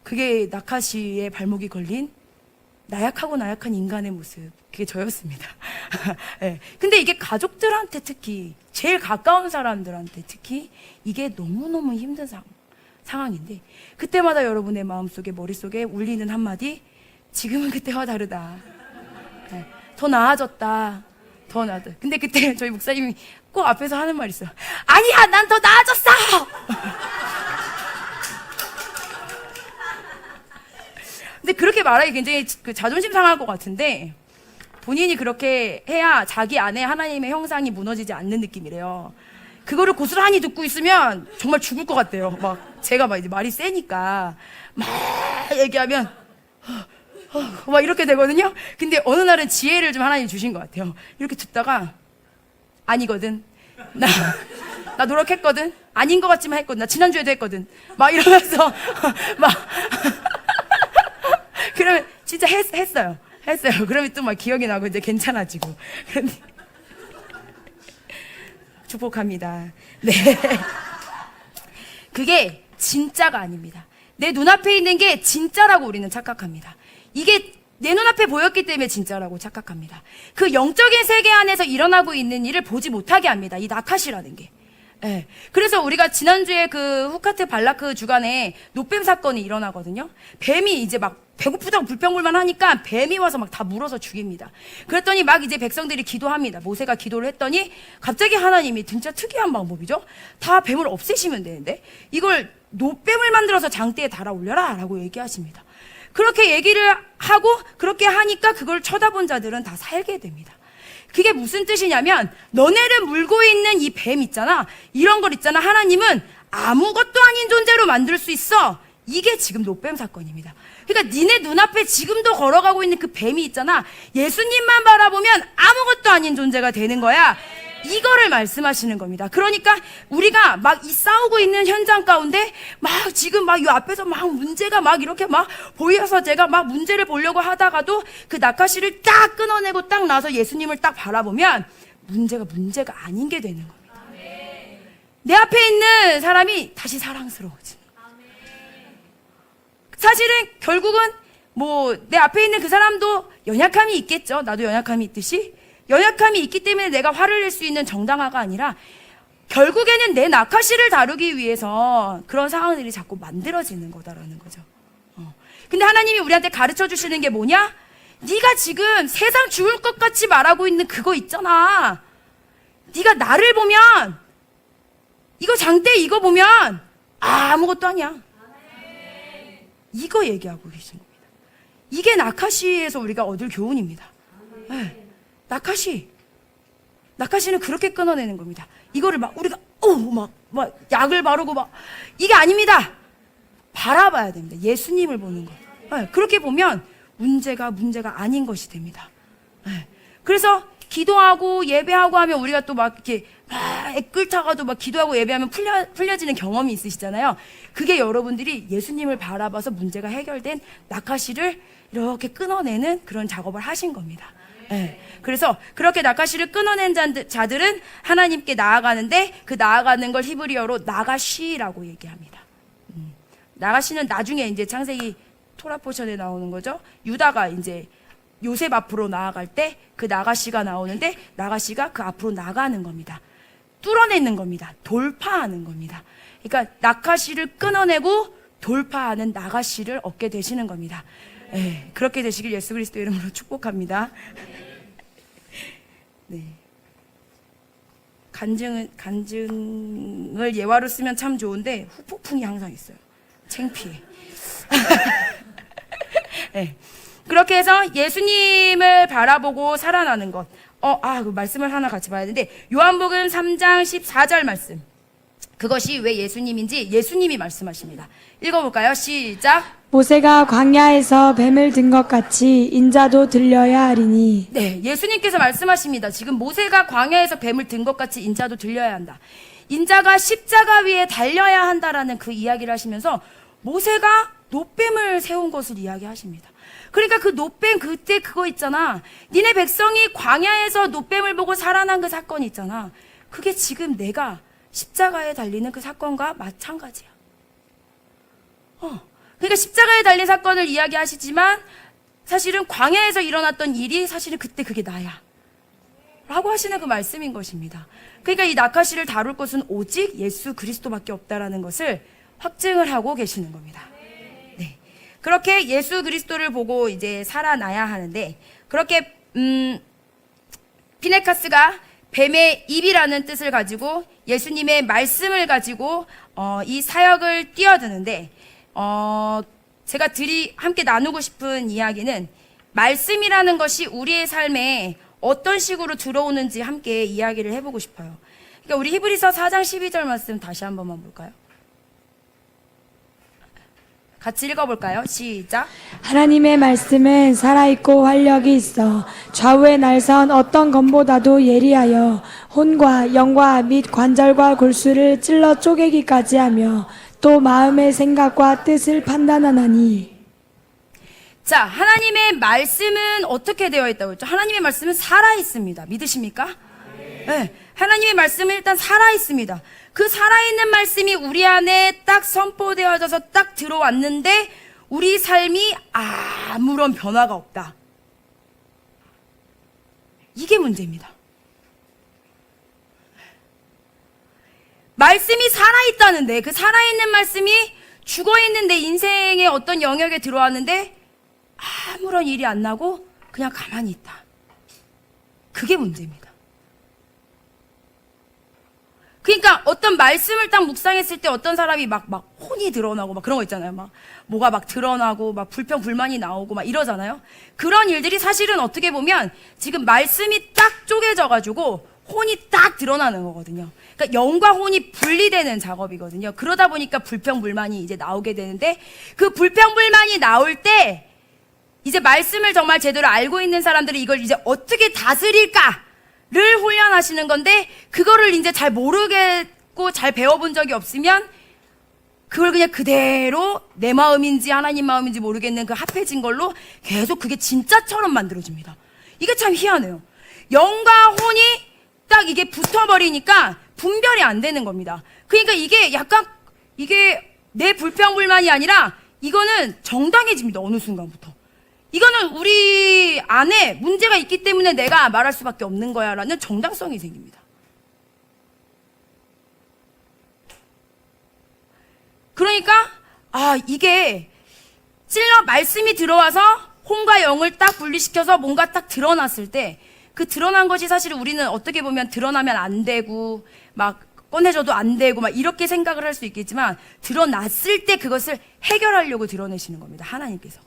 그게 나카시의 발목이 걸린 나약한 인간의 모습, 그게 저였습니다. 네. 근데 이게 가족들한테 특히 제일 가까운 사람들한테 특히 이게 너무너무 힘든 상황인데 그때마다 여러분의 마음속에 머릿속에 울리는 한마디, 지금은 그때와 다르다. 네. 더 나아졌다. 더 나아졌다. 근데 그때 저희 목사님이 꼭 앞에서 하는 말이 있어요. 아니야, 난 더 나아졌어. 근데 그렇게 말하기 굉장히 자존심 상할 것 같은데 본인이 그렇게 해야 자기 안에 하나님의 형상이 무너지지 않는 느낌이래요. 그거를 고스란히 듣고 있으면 정말 죽을 것 같대요. 막 제가 막 이제 말이 세니까 막 얘기하면 막 이렇게 되거든요. 근데 어느 날은 지혜를 좀 하나님 주신 것 같아요. 이렇게 듣다가 아니거든. 나 노력했거든. 아닌 것 같지만 했거든. 나 지난주에도 했거든. 막 이러면서 막 그러면 진짜 했어요. 그러면 또 막 기억이 나고 이제 괜찮아지고. 그런데 축복합니다. 네. 그게 진짜가 아닙니다. 내 눈앞에 있는 게 진짜라고 우리는 착각합니다. 이게 내 눈앞에 보였기 때문에 진짜라고 착각합니다. 그 영적인 세계 안에서 일어나고 있는 일을 보지 못하게 합니다. 이 나카시라는 게. 네. 그래서 우리가 지난주에 그 후카트 발라크 주간에 노뱀 사건이 일어나거든요. 뱀이 이제 막 배고프다고 불평불만 하니까 뱀이 와서 막 다 물어서 죽입니다. 그랬더니 막 이제 백성들이 기도합니다. 모세가 기도를 했더니 갑자기 하나님이 진짜 특이한 방법이죠. 다 뱀을 없애시면 되는데 이걸 노뱀을 만들어서 장대에 달아 올려라 라고 얘기하십니다. 그렇게 얘기를 하고 그렇게 하니까 그걸 쳐다본 자들은 다 살게 됩니다. 그게 무슨 뜻이냐면 너네를 물고 있는 이 뱀 있잖아. 이런 걸 있잖아. 하나님은 아무것도 아닌 존재로 만들 수 있어. 이게 지금 노뱀 사건입니다. 그러니까 니네 눈앞에 지금도 걸어가고 있는 그 뱀이 있잖아. 예수님만 바라보면 아무것도 아닌 존재가 되는 거야. 이거를 말씀하시는 겁니다. 그러니까 우리가 막 이 싸우고 있는 현장 가운데 막 지금 막 이 앞에서 막 문제가 막 이렇게 막 보여서 제가 막 문제를 보려고 하다가도 그 낙하씨를 딱 끊어내고 딱 나서 예수님을 딱 바라보면 문제가 아닌 게 되는 겁니다. 내 앞에 있는 사람이 다시 사랑스러워지는. 사실은 결국은 뭐 내 앞에 있는 그 사람도 연약함이 있겠죠. 나도 연약함이 있듯이. 연약함이 있기 때문에 내가 화를 낼 수 있는 정당화가 아니라 결국에는 내 낙하씨를 다루기 위해서 그런 상황들이 자꾸 만들어지는 거다라는 거죠. 근데 하나님이 우리한테 가르쳐 주시는 게 뭐냐? 네가 지금 세상 죽을 것 같이 말하고 있는 그거 있잖아. 네가 나를 보면 이거 장대 이거 보면 아무것도 아니야. 이거 얘기하고 계신 겁니다. 이게 낙하씨에서 우리가 얻을 교훈입니다. 네. 낙하씨는 그렇게 끊어내는 겁니다. 이거를 막 우리가 막 약을 바르고 막 이게 아닙니다. 바라봐야 됩니다. 예수님을 보는 것. 네. 그렇게 보면 문제가 아닌 것이 됩니다. 네. 그래서 기도하고 예배하고 하면 우리가 또 막 이렇게 막 애끌타가도 막 기도하고 예배하면 풀려지는 경험이 있으시잖아요. 그게 여러분들이 예수님을 바라봐서 문제가 해결된 낙하씨를 이렇게 끊어내는 그런 작업을 하신 겁니다. 네. 그래서 그렇게 낙하씨를 끊어낸 자들은 하나님께 나아가는데 그 나아가는 걸 히브리어로 나가시라고 얘기합니다. 나가시는 나중에 이제 창세기 토라 포션에 나오는 거죠. 유다가 이제 요셉 앞으로 나아갈 때 그 나가시가 나오는데 나가시가 그 앞으로 나가는 겁니다. 뚫어내는 겁니다. 돌파하는 겁니다. 그러니까 낙하씨를 끊어내고 돌파하는 나가시를 얻게 되시는 겁니다. 네, 그렇게 되시길 예수 그리스도 이름으로 축복합니다. 네. 간증을 예화로 쓰면 참 좋은데 후폭풍이 항상 있어요. 창피해. 네. 그렇게 해서 예수님을 바라보고 살아나는 것. 그 말씀을 하나 같이 봐야 되는데 요한복음 3장 14절 말씀. 그것이 왜 예수님인지 예수님이 말씀하십니다. 읽어볼까요? 시작. 모세가 광야에서 뱀을 든 것 같이 인자도 들려야 하리니. 네, 예수님께서 말씀하십니다. 지금 모세가 광야에서 뱀을 든 것 같이 인자도 들려야 한다. 인자가 십자가 위에 달려야 한다라는 그 이야기를 하시면서 모세가 놋뱀을 세운 것을 이야기하십니다. 그러니까 그 놋뱀 그때 그거 있잖아. 니네 백성이 광야에서 놋뱀을 보고 살아난 그 사건이 있잖아. 그게 지금 내가 십자가에 달리는 그 사건과 마찬가지야. 그러니까 십자가에 달린 사건을 이야기하시지만 사실은 광야에서 일어났던 일이 사실은 그때 그게 나야. 라고 하시는 그 말씀인 것입니다. 그러니까 이 낙하씨를 다룰 것은 오직 예수 그리스도밖에 없다라는 것을 확증을 하고 계시는 겁니다. 네. 그렇게 예수 그리스도를 보고 이제 살아나야 하는데 그렇게 피네카스가 뱀의 입이라는 뜻을 가지고 예수님의 말씀을 가지고 이 사역을 뛰어드는데 제가 함께 나누고 싶은 이야기는 말씀이라는 것이 우리의 삶에 어떤 식으로 들어오는지 함께 이야기를 해보고 싶어요. 그러니까 우리 히브리서 4장 12절 말씀 다시 한 번만 볼까요? 같이 읽어볼까요? 시작. 하나님의 말씀은 살아있고 활력이 있어 좌우에 날선 어떤 검보다도 예리하여 혼과 영과 및 관절과 골수를 찔러 쪼개기까지 하며 또 마음의 생각과 뜻을 판단하나니. 자, 하나님의 말씀은 어떻게 되어 있다고 했죠? 하나님의 말씀은 살아있습니다. 믿으십니까? 네. 하나님의 말씀은 일단 살아있습니다. 그 살아있는 말씀이 우리 안에 딱 선포되어져서 딱 들어왔는데 우리 삶이 아무런 변화가 없다. 이게 문제입니다. 말씀이 살아있다는데 그 살아있는 말씀이 죽어있는 내 인생의 어떤 영역에 들어왔는데 아무런 일이 안 나고 그냥 가만히 있다. 그게 문제입니다. 그러니까 어떤 말씀을 딱 묵상했을 때 어떤 사람이 막 혼이 드러나고 막 그런 거 있잖아요. 막 뭐가 막 드러나고 막 불평 불만이 나오고 막 이러잖아요. 그런 일들이 사실은 어떻게 보면 지금 말씀이 딱 쪼개져 가지고 혼이 딱 드러나는 거거든요. 그러니까 영과 혼이 분리되는 작업이거든요. 그러다 보니까 불평 불만이 이제 나오게 되는데, 그 불평 불만이 나올 때 이제 말씀을 정말 제대로 알고 있는 사람들이 이걸 이제 어떻게 다스릴까를 훈련하시는 건데, 그거를 이제 잘 모르겠고 잘 배워본 적이 없으면 그걸 그냥 그대로 내 마음인지 하나님 마음인지 모르겠는 그 합해진 걸로 계속 그게 진짜처럼 만들어집니다. 이게 참 희한해요. 영과 혼이 딱 이게 붙어버리니까 분별이 안 되는 겁니다. 그러니까 이게 약간 이게 내 불평불만이 아니라 이거는 정당해집니다. 어느 순간부터. 이거는 우리 안에 문제가 있기 때문에 내가 말할 수밖에 없는 거야 라는 정당성이 생깁니다. 그러니까 이게 찔러 말씀이 들어와서 혼과 영을 딱 분리시켜서 뭔가 딱 드러났을 때, 그 드러난 것이 사실 우리는 어떻게 보면 드러나면 안 되고 막 꺼내줘도 안 되고 막 이렇게 생각을 할 수 있겠지만, 드러났을 때 그것을 해결하려고 드러내시는 겁니다. 하나님께서.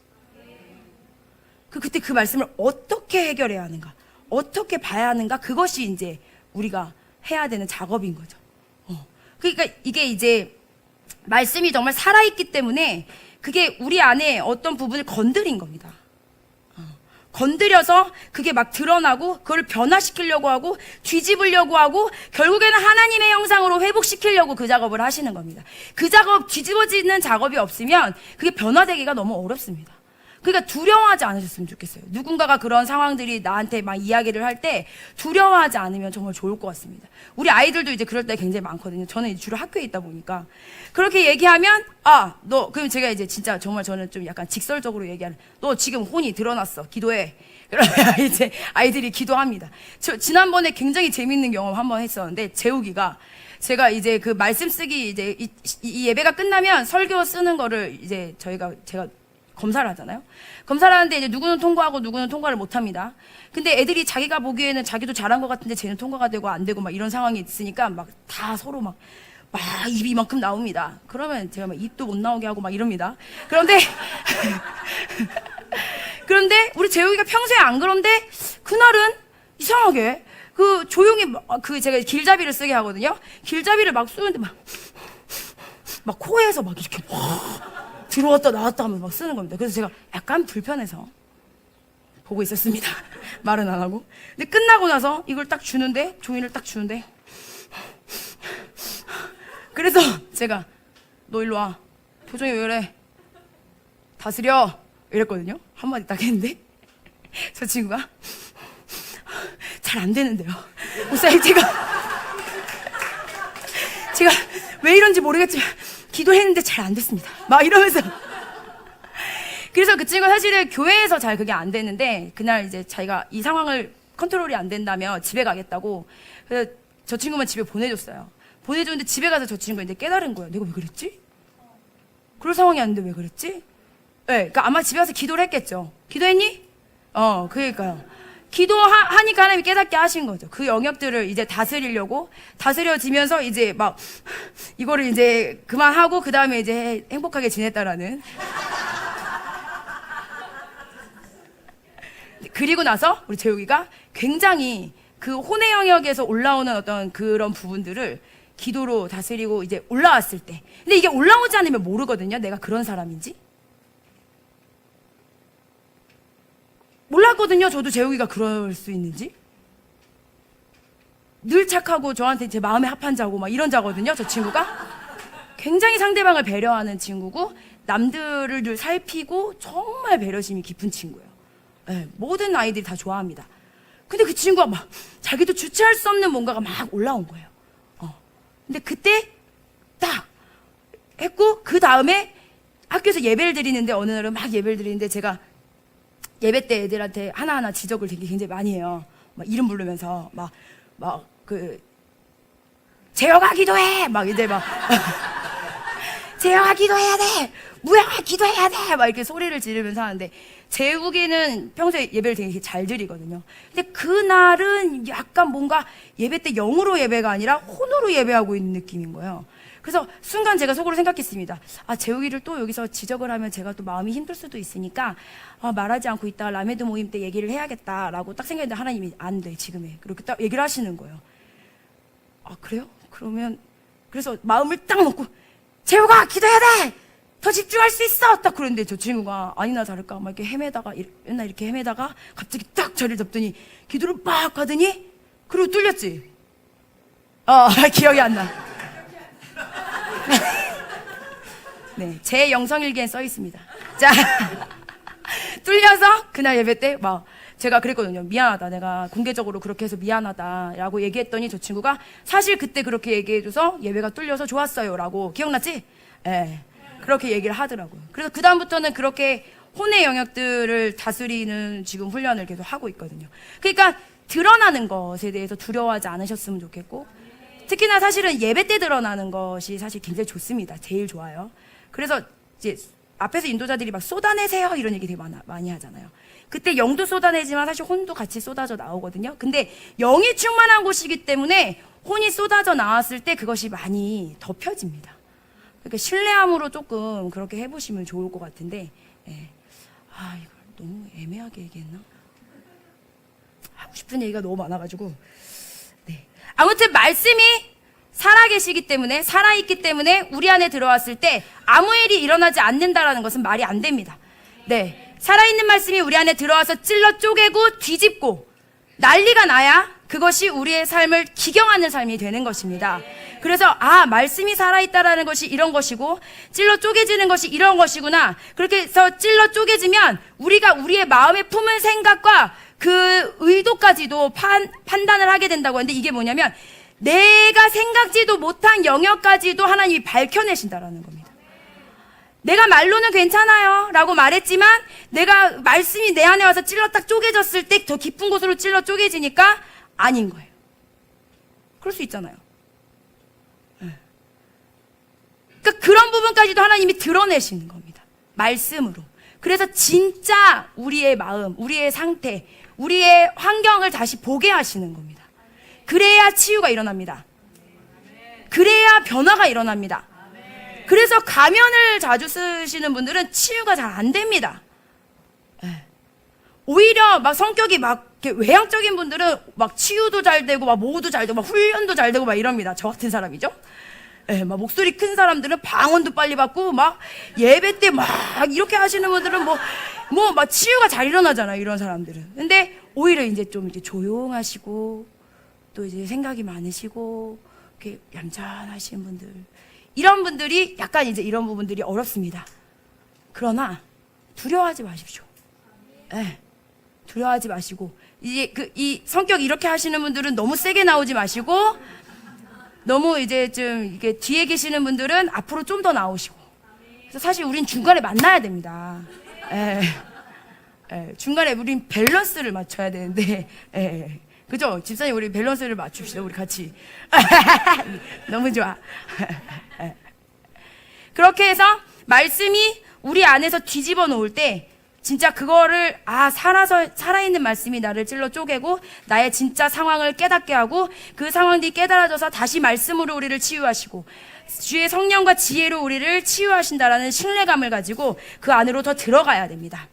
그때 그 말씀을 어떻게 해결해야 하는가, 어떻게 봐야 하는가, 그것이 이제 우리가 해야 되는 작업인 거죠. 그러니까 이게 이제 말씀이 정말 살아있기 때문에 그게 우리 안에 어떤 부분을 건드린 겁니다. 건드려서 그게 막 드러나고 그걸 변화시키려고 하고 뒤집으려고 하고 결국에는 하나님의 형상으로 회복시키려고 그 작업을 하시는 겁니다. 그 작업, 뒤집어지는 작업이 없으면 그게 변화되기가 너무 어렵습니다. 그러니까 두려워하지 않으셨으면 좋겠어요. 누군가가 그런 상황들이 나한테 막 이야기를 할 때 두려워하지 않으면 정말 좋을 것 같습니다. 우리 아이들도 이제 그럴 때 굉장히 많거든요. 저는 이제 주로 학교에 있다 보니까. 그렇게 얘기하면, 그럼 제가 이제 진짜 정말 저는 좀 약간 직설적으로 얘기하는, 너 지금 혼이 드러났어. 기도해. 그러면 이제 아이들이 기도합니다. 지난번에 굉장히 재밌는 경험 한번 했었는데, 재욱이가 제가 이제 그 말씀 쓰기 이제 이 예배가 끝나면 설교 쓰는 거를 이제 제가 검사를 하잖아요. 검사를 하는데 이제 누구는 통과하고 누구는 통과를 못 합니다. 근데 애들이 자기가 보기에는 자기도 잘한 것 같은데 쟤는 통과가 되고 안 되고 막 이런 상황이 있으니까 막 다 서로 막 입이 이만큼 나옵니다. 그러면 제가 막 입도 못 나오게 하고 막 이럽니다. 그런데 우리 재욱이가 평소에 안 그런데 그날은 이상하게 조용히 제가 길잡이를 쓰게 하거든요. 길잡이를 막 쓰는데 막 코에서 막 이렇게 들어왔다 나왔다 하면서 막 쓰는 겁니다. 그래서 제가 약간 불편해서 보고 있었습니다. 말은 안 하고. 근데 끝나고 나서 이걸 딱 주는데, 종이를 딱 주는데, 그래서 제가 너 일로 와. 표정이 왜 그래? 다스려. 이랬거든요. 한마디 딱 했는데 저 친구가 잘 안 되는데요. 목사님 제가 왜 이런지 모르겠지만 기도했는데 잘 안 됐습니다. 막 이러면서. 그래서 그 친구가 사실은 교회에서 잘 그게 안 되는데, 그날 이제 자기가 이 상황을 컨트롤이 안 된다며 집에 가겠다고. 그래서 저 친구만 집에 보내줬어요. 보내줬는데 집에 가서 저 친구가 이제 깨달은 거예요. 내가 왜 그랬지? 그럴 상황이 아닌데 왜 그랬지? 네, 그러니까 아마 집에 가서 기도를 했겠죠. 기도했니? 그러니까요. 기도하니까 하나님이 깨닫게 하신 거죠. 그 영역들을 이제 다스리려고, 다스려지면서 이제 막 이거를 이제 그만하고 그 다음에 이제 행복하게 지냈다라는. 그리고 나서 우리 재욱이가 굉장히 그 혼의 영역에서 올라오는 어떤 그런 부분들을 기도로 다스리고 이제 올라왔을 때, 근데 이게 올라오지 않으면 모르거든요. 내가 그런 사람인지 몰랐거든요. 저도 재욱이가 그럴 수 있는지. 늘 착하고 저한테 제 마음에 합한 자고 막 이런 자거든요. 저 친구가 굉장히 상대방을 배려하는 친구고, 남들을 늘 살피고 정말 배려심이 깊은 친구예요. 네, 모든 아이들이 다 좋아합니다. 근데 그 친구가 막 자기도 주체할 수 없는 뭔가가 막 올라온 거예요. 근데 그때 딱 했고, 그 다음에 학교에서 예배를 드리는데, 어느 날은 막 예배를 드리는데 제가 예배 때 애들한테 하나하나 지적을 되게 굉장히 많이 해요. 막 이름 부르면서 재영아 기도해! 막 이제 막 재영아 기도해야 돼! 무영아 기도해야 돼! 막 이렇게 소리를 지르면서 하는데, 재욱이는 평소에 예배를 되게 잘 드리거든요. 근데 그날은 약간 뭔가 예배 때 영으로 예배가 아니라 혼으로 예배하고 있는 느낌인 거예요. 그래서 순간 제가 속으로 생각했습니다. 아, 재욱이를 또 여기서 지적을 하면 제가 또 마음이 힘들 수도 있으니까 말하지 않고 있다가 라메드 모임 때 얘기를 해야겠다라고 딱 생각했는데 하나님이 안 돼, 지금 해. 그렇게 딱 얘기를 하시는 거예요. 아, 그래요? 그러면 그래서 마음을 딱 먹고 재욱아, 기도해야 돼! 더 집중할 수 있어! 딱 그랬는데 저 친구가 아니나 다를까 막 이렇게 헤매다가 맨날 이렇게 헤매다가 갑자기 딱 자리를 잡더니 기도를 막 하더니 그리고 뚫렸지. 기억이 안 나. 네, 제 영성일기엔 써 있습니다. 자, 뚫려서 그날 예배 때 막 제가 그랬거든요. 미안하다. 내가 공개적으로 그렇게 해서 미안하다라고 얘기했더니 저 친구가 사실 그때 그렇게 얘기해줘서 예배가 뚫려서 좋았어요라고. 기억났지? 예. 그렇게 얘기를 하더라고요. 그래서 그다음부터는 그렇게 혼의 영역들을 다스리는 지금 훈련을 계속 하고 있거든요. 그러니까 드러나는 것에 대해서 두려워하지 않으셨으면 좋겠고, 특히나 사실은 예배 때 드러나는 것이 사실 굉장히 좋습니다. 제일 좋아요. 그래서 이제 앞에서 인도자들이 막 쏟아내세요 이런 얘기 되게 많이 하잖아요. 그때 영도 쏟아내지만 사실 혼도 같이 쏟아져 나오거든요. 근데 영이 충만한 곳이기 때문에 혼이 쏟아져 나왔을 때 그것이 많이 덮여집니다. 그러니까 신뢰함으로 조금 그렇게 해보시면 좋을 것 같은데, 예. 이걸 너무 애매하게 얘기했나? 하고 싶은 얘기가 너무 많아가지고, 네. 아무튼 말씀이 살아계시기 때문에, 살아있기 때문에 우리 안에 들어왔을 때 아무 일이 일어나지 않는다라는 것은 말이 안 됩니다. 네. 살아있는 말씀이 우리 안에 들어와서 찔러 쪼개고 뒤집고 난리가 나야 그것이 우리의 삶을 기경하는 삶이 되는 것입니다. 그래서 말씀이 살아있다라는 것이 이런 것이고 찔러 쪼개지는 것이 이런 것이구나. 그렇게 해서 찔러 쪼개지면 우리가 우리의 마음에 품은 생각과 그 의도까지도 판단을 하게 된다고 하는데, 이게 뭐냐면 내가 생각지도 못한 영역까지도 하나님이 밝혀내신다라는 겁니다. 내가 말로는 괜찮아요 라고 말했지만 내가 말씀이 내 안에 와서 찔러 딱 쪼개졌을 때 더 깊은 곳으로 찔러 쪼개지니까 아닌 거예요. 그럴 수 있잖아요. 그러니까 그런 부분까지도 하나님이 드러내시는 겁니다. 말씀으로. 그래서 진짜 우리의 마음, 우리의 상태, 우리의 환경을 다시 보게 하시는 겁니다. 그래야 치유가 일어납니다. 그래야 변화가 일어납니다. 그래서 가면을 자주 쓰시는 분들은 치유가 잘 안 됩니다. 오히려 막 성격이 막 이렇게 외향적인 분들은 막 치유도 잘 되고 막 뭐도 잘 되고 막 훈련도 잘 되고 막 이럽니다. 저 같은 사람이죠. 막 목소리 큰 사람들은 방언도 빨리 받고 막 예배 때 막 이렇게 하시는 분들은 뭐 막 치유가 잘 일어나잖아요. 이런 사람들은. 근데 오히려 이제 좀 이렇게 조용하시고 또 이제 생각이 많으시고 이렇게 얌전하신 분들, 이런 분들이 약간 이제 이런 부분들이 어렵습니다. 그러나 두려워하지 마십시오. 두려워하지 마시고, 이제 이 성격 이렇게 하시는 분들은 너무 세게 나오지 마시고, 너무 이제 좀 이게 뒤에 계시는 분들은 앞으로 좀 더 나오시고. 그래서 사실 우린 중간에 만나야 됩니다. 중간에 우린 밸런스를 맞춰야 되는데, 그죠? 집사님, 우리 밸런스를 맞춥시다. 우리 같이. 너무 좋아. 그렇게 해서 말씀이 우리 안에서 뒤집어 놓을 때 진짜 그거를 살아있는 말씀이 나를 찔러 쪼개고 나의 진짜 상황을 깨닫게 하고 그 상황들이 깨달아져서 다시 말씀으로 우리를 치유하시고 주의 성령과 지혜로 우리를 치유하신다라는 신뢰감을 가지고 그 안으로 더 들어가야 됩니다.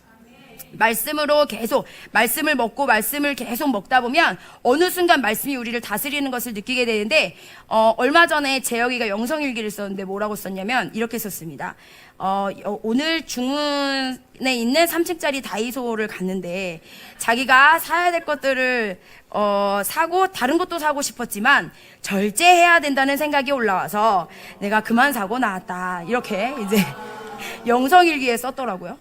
말씀으로 계속 말씀을 먹고 말씀을 계속 먹다 보면 어느 순간 말씀이 우리를 다스리는 것을 느끼게 되는데, 얼마 전에 재혁이가 영성일기를 썼는데 뭐라고 썼냐면 이렇게 썼습니다. 오늘 중문에 있는 3층짜리 다이소를 갔는데 자기가 사야 될 것들을 사고 다른 것도 사고 싶었지만 절제해야 된다는 생각이 올라와서 내가 그만 사고 나왔다. 이렇게 이제 영성일기에 썼더라고요.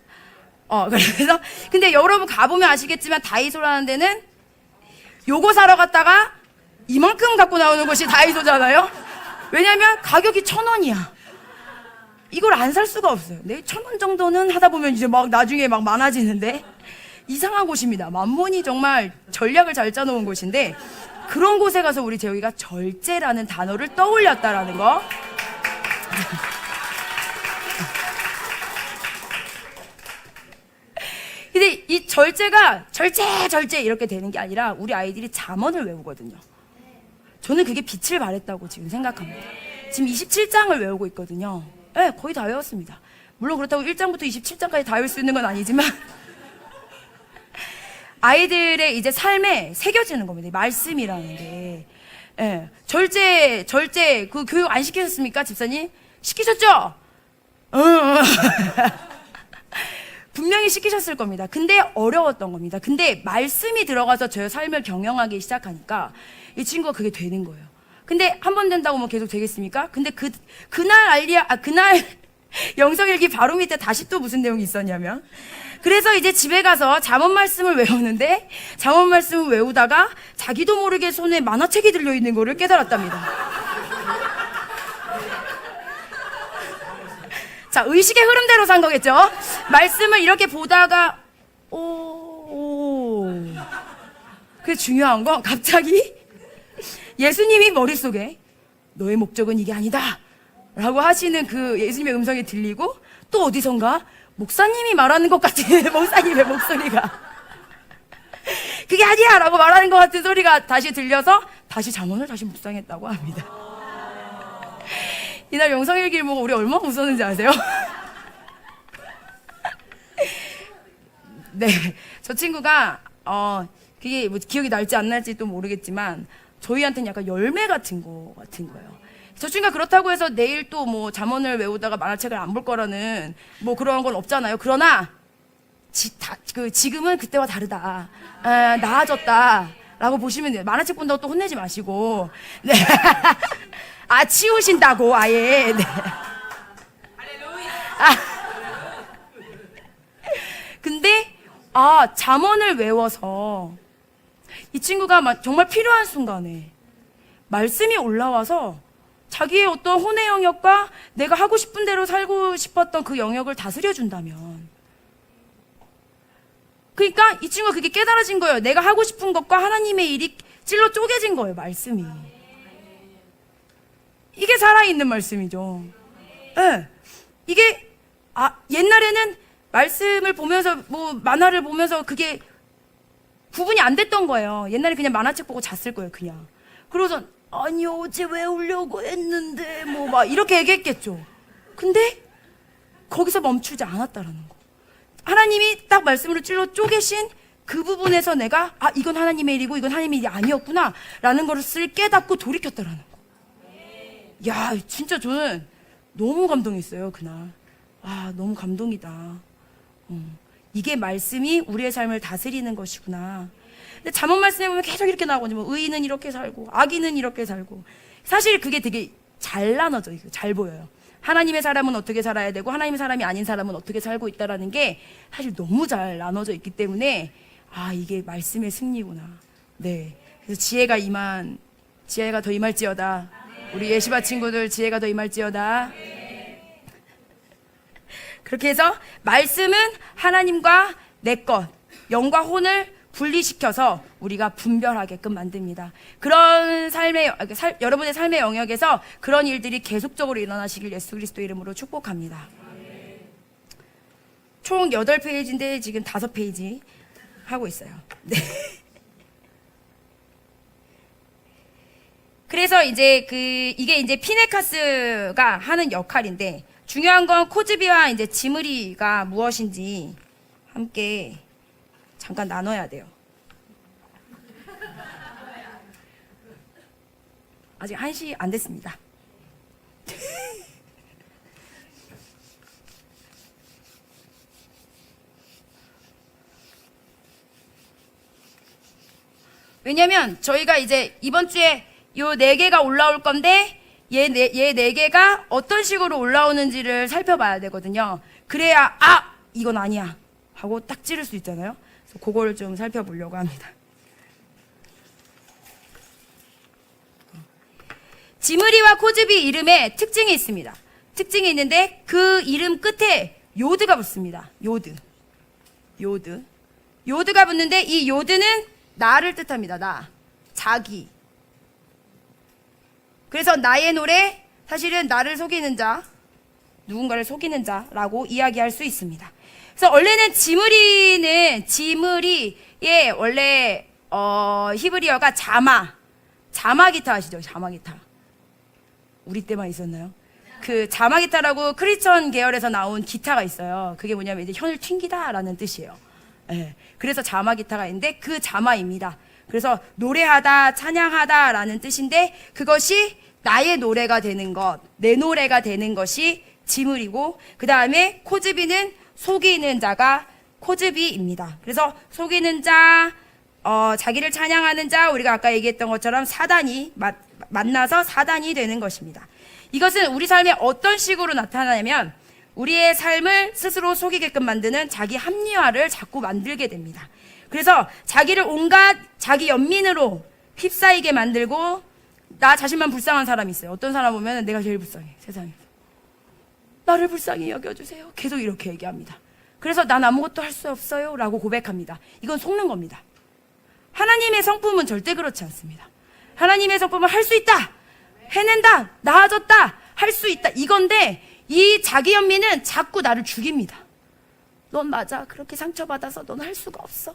그래서 근데 여러분 가보면 아시겠지만 다이소라는 데는 요거 사러 갔다가 이만큼 갖고 나오는 것이 다이소잖아요. 왜냐면 가격이 1,000원이야. 이걸 안 살 수가 없어요. 네, 1,000원 정도는 하다 보면 이제 막 나중에 막 많아지는데 이상한 곳입니다. 만몬이 정말 전략을 잘 짜놓은 곳인데 그런 곳에 가서 우리 재욱이가 절제라는 단어를 떠올렸다라는 거. 근데 이 절제가 절제 이렇게 되는 게 아니라 우리 아이들이 잠언을 외우거든요. 저는 그게 빛을 발했다고 지금 생각합니다. 지금 27장을 외우고 있거든요. 네, 거의 다 외웠습니다. 물론 그렇다고 1장부터 27장까지 다 외울 수 있는 건 아니지만 아이들의 이제 삶에 새겨지는 겁니다. 말씀이라는 게. 예, 절제 그 교육 안 시키셨습니까, 집사님? 시키셨죠? 분명히 시키셨을 겁니다. 근데 어려웠던 겁니다. 근데 말씀이 들어가서 저의 삶을 경영하기 시작하니까 이 친구가 그게 되는 거예요. 근데 한 번 된다고 뭐 계속 되겠습니까? 근데 그날 영성일기 바로 밑에 다시 또 무슨 내용이 있었냐면, 그래서 이제 집에 가서 잠언 말씀을 외우는데 잠언 말씀을 외우다가 자기도 모르게 손에 만화책이 들려있는 거를 깨달았답니다. 자, 의식의 흐름대로 산 거겠죠? 말씀을 이렇게 보다가 그게 중요한 건 갑자기 예수님이 머릿속에 너의 목적은 이게 아니다 라고 하시는 그 예수님의 음성이 들리고, 또 어디선가 목사님이 말하는 것 같은 목사님의 목소리가 그게 아니야 라고 말하는 것 같은 소리가 다시 들려서 다시 잠언을 다시 묵상했다고 합니다. 이날 영성일기를 보고 우리 얼마나 웃었는지 아세요? 네, 저 친구가 그게 뭐 기억이 날지 안 날지 또 모르겠지만 저희한테는 약간 열매 같은 거예요. 저 친구가 그렇다고 해서 내일 또 뭐 잠언을 외우다가 만화책을 안 볼 거라는 뭐 그런 건 없잖아요. 그러나 지금은 그때와 다르다, 나아졌다라고 보시면 돼요. 만화책 본다고 또 혼내지 마시고, 네. 치우신다고 아예. 네. 근데 잠언을 외워서 이 친구가 정말 필요한 순간에 말씀이 올라와서 자기의 어떤 혼의 영역과 내가 하고 싶은 대로 살고 싶었던 그 영역을 다스려준다면, 그러니까 이 친구가 그게 깨달아진 거예요. 내가 하고 싶은 것과 하나님의 일이 찔러 쪼개진 거예요, 말씀이. 이게 살아있는 말씀이죠. 네. 이게 옛날에는 말씀을 보면서 뭐 만화를 보면서 그게 구분이 안 됐던 거예요. 옛날에 그냥 만화책 보고 잤을 거예요, 그냥. 그러고서 아니 어제 외우려고 했는데 뭐 막 이렇게 얘기했겠죠. 근데 거기서 멈추지 않았다라는 거. 하나님이 딱 말씀으로 찔러 쪼개신 그 부분에서 내가 이건 하나님의 일이고 이건 하나님의 일이 아니었구나 라는 것을 깨닫고 돌이켰다라는 거. 야, 진짜 저는 너무 감동했어요, 그날. 너무 감동이다. 이게 말씀이 우리의 삶을 다스리는 것이구나. 근데 잠언 말씀에 보면 계속 이렇게 나오거든요. 뭐 의인은 이렇게 살고 악인은 이렇게 살고. 사실 그게 되게 잘 나눠져 있고 잘 보여요. 하나님의 사람은 어떻게 살아야 되고 하나님의 사람이 아닌 사람은 어떻게 살고 있다라는 게 사실 너무 잘 나눠져 있기 때문에 이게 말씀의 승리구나. 네. 그래서 지혜가 더 임할지어다. 우리 예시바 친구들 지혜가 더 임할지어다. 그렇게 해서 말씀은 하나님과 내 것, 영과 혼을 분리시켜서 우리가 분별하게끔 만듭니다. 그런 여러분의 삶의 영역에서 그런 일들이 계속적으로 일어나시길 예수 그리스도 이름으로 축복합니다. 총 8페이지인데 지금 5페이지 하고 있어요. 네. 그래서 이제 이게 이제 피네카스가 하는 역할인데, 중요한 건 코즈비와 이제 지므리가 무엇인지 함께 잠깐 나눠야 돼요. 아직 1시 안 됐습니다. 왜냐면 저희가 이제 이번 주에 요 4개가 올라올 건데 얘 4개가 어떤 식으로 올라오는지를 살펴봐야 되거든요. 그래야 이건 아니야 하고 딱 찌를 수 있잖아요. 그래서 그거를 좀 살펴보려고 합니다. 지므리와 코즈비 이름에 특징이 있습니다. 특징이 있는데 그 이름 끝에 요드가 붙습니다. 요드가 붙는데 이 요드는 나를 뜻합니다. 나, 자기. 그래서 나의 노래, 사실은 나를 속이는 자, 누군가를 속이는 자라고 이야기할 수 있습니다. 그래서 원래는 지므리의 원래 히브리어가 자마 기타 아시죠? 자마 기타. 우리 때만 있었나요? 그 자마 기타라고 크리스천 계열에서 나온 기타가 있어요. 그게 뭐냐면 이제 현을 튕기다라는 뜻이에요. 예. 그래서 자마 기타가 있는데 그 자마입니다. 그래서 노래하다, 찬양하다라는 뜻인데 그것이 나의 노래가 되는 것, 내 노래가 되는 것이 지물이고 그 다음에 코즈비는 속이는 자가 코즈비입니다. 그래서 속이는 자, 자기를 찬양하는 자, 우리가 아까 얘기했던 것처럼 사단이 만나서 사단이 되는 것입니다. 이것은 우리 삶에 어떤 식으로 나타나냐면 우리의 삶을 스스로 속이게끔 만드는 자기 합리화를 자꾸 만들게 됩니다. 그래서 자기를 온갖 자기 연민으로 휩싸이게 만들고 나 자신만 불쌍한 사람이 있어요. 어떤 사람 보면 내가 제일 불쌍해 세상에서. 나를 불쌍히 여겨주세요. 계속 이렇게 얘기합니다. 그래서 난 아무것도 할 수 없어요 라고 고백합니다. 이건 속는 겁니다. 하나님의 성품은 절대 그렇지 않습니다. 하나님의 성품은 할 수 있다, 해낸다, 나아졌다, 할 수 있다 이건데 이 자기 연민은 자꾸 나를 죽입니다. 넌 맞아, 그렇게 상처받아서 넌 할 수가 없어.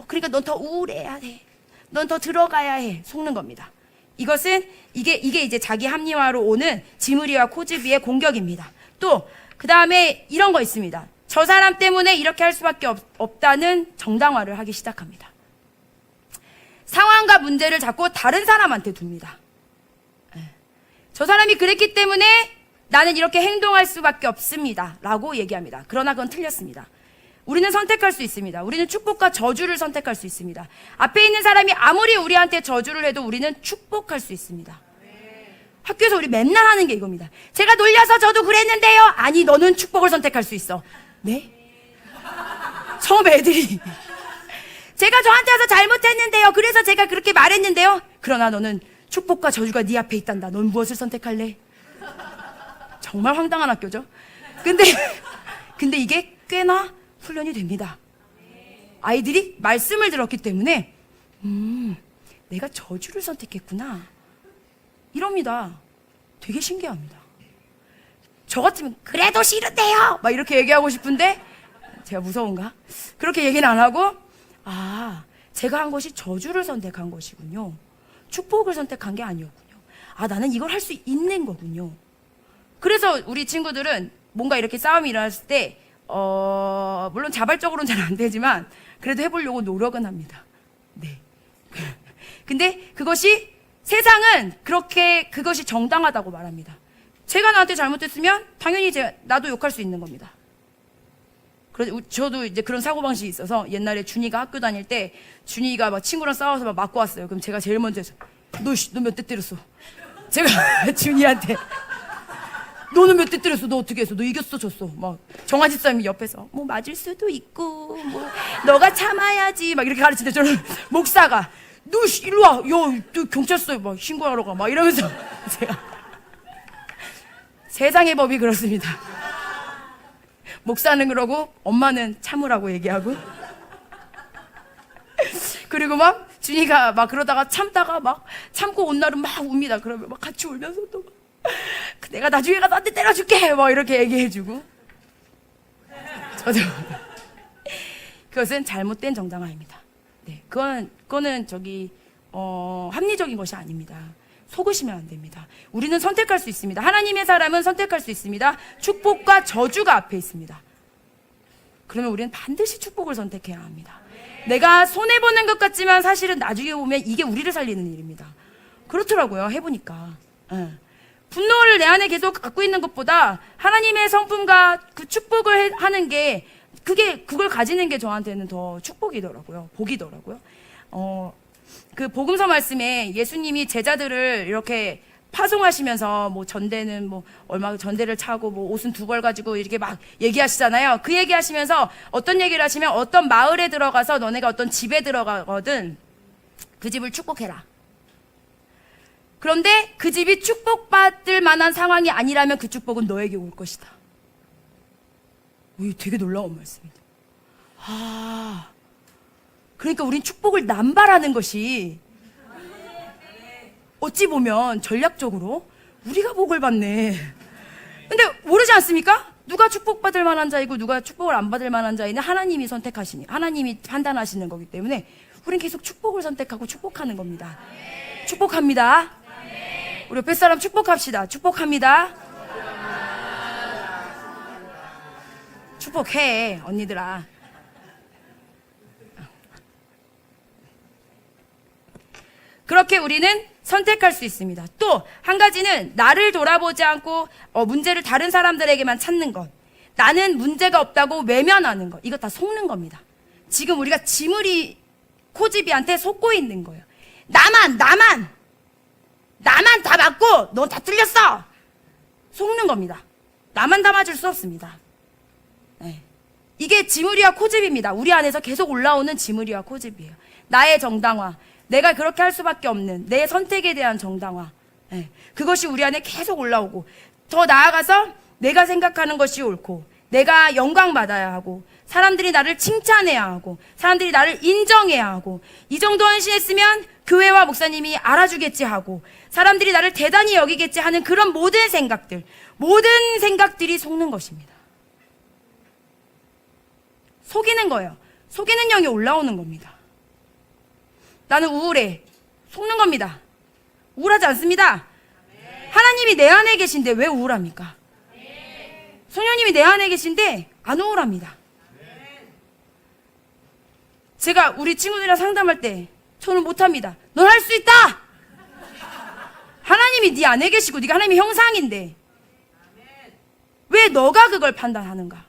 그러니까 넌 더 우울해야 돼, 넌 더 들어가야 해. 속는 겁니다. 이것은 이게 이제 자기 합리화로 오는 지므리와 코즈비의 공격입니다. 또 그 다음에 이런 거 있습니다. 저 사람 때문에 이렇게 할 수밖에 없다는 정당화를 하기 시작합니다. 상황과 문제를 자꾸 다른 사람한테 둡니다. 저 사람이 그랬기 때문에 나는 이렇게 행동할 수밖에 없습니다 라고 얘기합니다. 그러나 그건 틀렸습니다. 우리는 선택할 수 있습니다. 우리는 축복과 저주를 선택할 수 있습니다. 앞에 있는 사람이 아무리 우리한테 저주를 해도 우리는 축복할 수 있습니다. 학교에서 우리 맨날 하는 게 이겁니다. 제가 놀려서 저도 그랬는데요. 아니, 너는 축복을 선택할 수 있어. 네? 처음 애들이 제가 저한테 와서 잘못했는데요. 그래서 제가 그렇게 말했는데요. 그러나 너는 축복과 저주가 네 앞에 있단다. 넌 무엇을 선택할래? 정말 황당한 학교죠. 근데 이게 꽤나 훈련이 됩니다. 아이들이 말씀을 들었기 때문에 내가 저주를 선택했구나 이럽니다. 되게 신기합니다. 저 같으면 그래도 싫은데요 막 이렇게 얘기하고 싶은데 제가 무서운가? 그렇게 얘기는 안 하고 제가 한 것이 저주를 선택한 것이군요. 축복을 선택한 게 아니었군요. 나는 이걸 할 수 있는 거군요. 그래서 우리 친구들은 뭔가 이렇게 싸움이 일어났을 때 물론 자발적으로는 잘 안 되지만 그래도 해보려고 노력은 합니다. 네. 근데 세상은 그렇게 그것이 정당하다고 말합니다. 제가 나한테 잘못했으면 당연히 나도 욕할 수 있는 겁니다. 저도 이제 그런 사고방식이 있어서 옛날에 준이가 학교 다닐 때 준이가 막 친구랑 싸워서 막 맞고 왔어요. 그럼 제가 제일 먼저 해서 너 몇 대 때렸어? 제가 준이한테 너는 몇 대 때렸어? 너 어떻게 했어? 너 이겼어? 졌어? 막 정아 집사님이 옆에서 뭐 맞을 수도 있고 뭐 너가 참아야지 막 이렇게 가르치는데 저는 목사가 너 일로 와, 너 경찰서에 막 신고하러 가 막 이러면서 제가 세상의 법이 그렇습니다. 목사는 그러고 엄마는 참으라고 얘기하고 그리고 막 준이가 막 그러다가 참다가 막 참고 온 날은 막 웁니다. 그러면 막 같이 울면서 또 막 내가 나중에 가서 한대 때려줄게 막 이렇게 얘기해주고 저도 그것은 잘못된 정당화입니다. 네, 그거는 합리적인 것이 아닙니다. 속으시면 안 됩니다. 우리는 선택할 수 있습니다. 하나님의 사람은 선택할 수 있습니다. 축복과 저주가 앞에 있습니다. 그러면 우리는 반드시 축복을 선택해야 합니다. 내가 손해보는 것 같지만 사실은 나중에 보면 이게 우리를 살리는 일입니다. 그렇더라고요. 해보니까. 분노를 내 안에 계속 갖고 있는 것보다 하나님의 성품과 그 축복을 하는 게 그걸 가지는 게 저한테는 더 축복이더라고요. 복이더라고요. 그 복음서 말씀에 예수님이 제자들을 이렇게 파송하시면서 뭐 전대는 뭐 얼마 전대를 차고 뭐 옷은 2벌 가지고 이렇게 막 얘기하시잖아요. 그 얘기하시면서 어떤 얘기를 하시면 어떤 마을에 들어가서 너네가 어떤 집에 들어가거든 그 집을 축복해라. 그런데 그 집이 축복받을 만한 상황이 아니라면 그 축복은 너에게 올 것이다. 되게 놀라운 말씀이다. 그러니까 우린 축복을 남발하는 것이 어찌 보면 전략적으로 우리가 복을 받네. 근데 모르지 않습니까? 누가 축복받을 만한 자이고 누가 축복을 안 받을 만한 자이는 하나님이 선택하시니, 하나님이 판단하시는 거기 때문에 우린 계속 축복을 선택하고 축복하는 겁니다. 축복합니다. 우리 옆에 사람 축복합시다. 축복합니다. 축복해, 언니들아. 그렇게 우리는 선택할 수 있습니다. 또 한 가지는 나를 돌아보지 않고 문제를 다른 사람들에게만 찾는 것. 나는 문제가 없다고 외면하는 것. 이거 다 속는 겁니다. 지금 우리가 지물이 코지비한테 속고 있는 거예요. 나만 다 맞고 넌 다 틀렸어. 속는 겁니다. 나만 다 맞을 수 없습니다. 네. 이게 지물이와 코집입니다. 우리 안에서 계속 올라오는 지물이와 코집이에요. 나의 정당화, 내가 그렇게 할 수밖에 없는 내 선택에 대한 정당화, 네. 그것이 우리 안에 계속 올라오고, 더 나아가서 내가 생각하는 것이 옳고 내가 영광받아야 하고 사람들이 나를 칭찬해야 하고 사람들이 나를 인정해야 하고 이 정도 헌신했으면 교회와 목사님이 알아주겠지 하고 사람들이 나를 대단히 여기겠지 하는 그런 모든 생각들이 속는 것입니다. 속이는 거예요. 속이는 영이 올라오는 겁니다. 나는 우울해. 속는 겁니다. 우울하지 않습니다. 하나님이 내 안에 계신데 왜 우울합니까? 성령님이 내 안에 계신데 안 우울합니다. 제가 우리 친구들이랑 상담할 때 저는 못합니다. 넌 할 수 있다. 하나님이 네 안에 계시고 네가 하나님의 형상인데 왜 너가 그걸 판단하는가?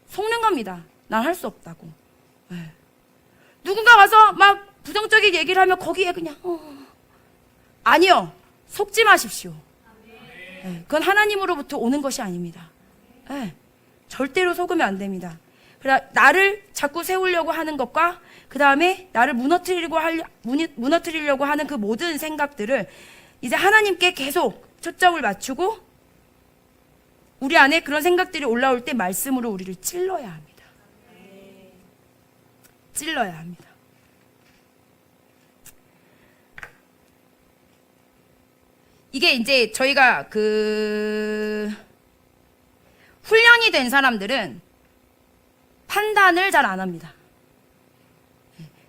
속는 겁니다. 난 할 수 없다고. 네. 누군가 와서 막 부정적인 얘기를 하면 거기에 그냥 아니요. 속지 마십시오. 네. 그건 하나님으로부터 오는 것이 아닙니다. 네. 절대로 속으면 안 됩니다. 그러나 나를 자꾸 세우려고 하는 것과 그 다음에 나를 무너뜨리려고 하는 그 모든 생각들을 이제 하나님께 계속 초점을 맞추고 우리 안에 그런 생각들이 올라올 때 말씀으로 우리를 찔러야 합니다. 찔러야 합니다. 이게 이제 저희가 훈련이 된 사람들은 판단을 잘 안 합니다.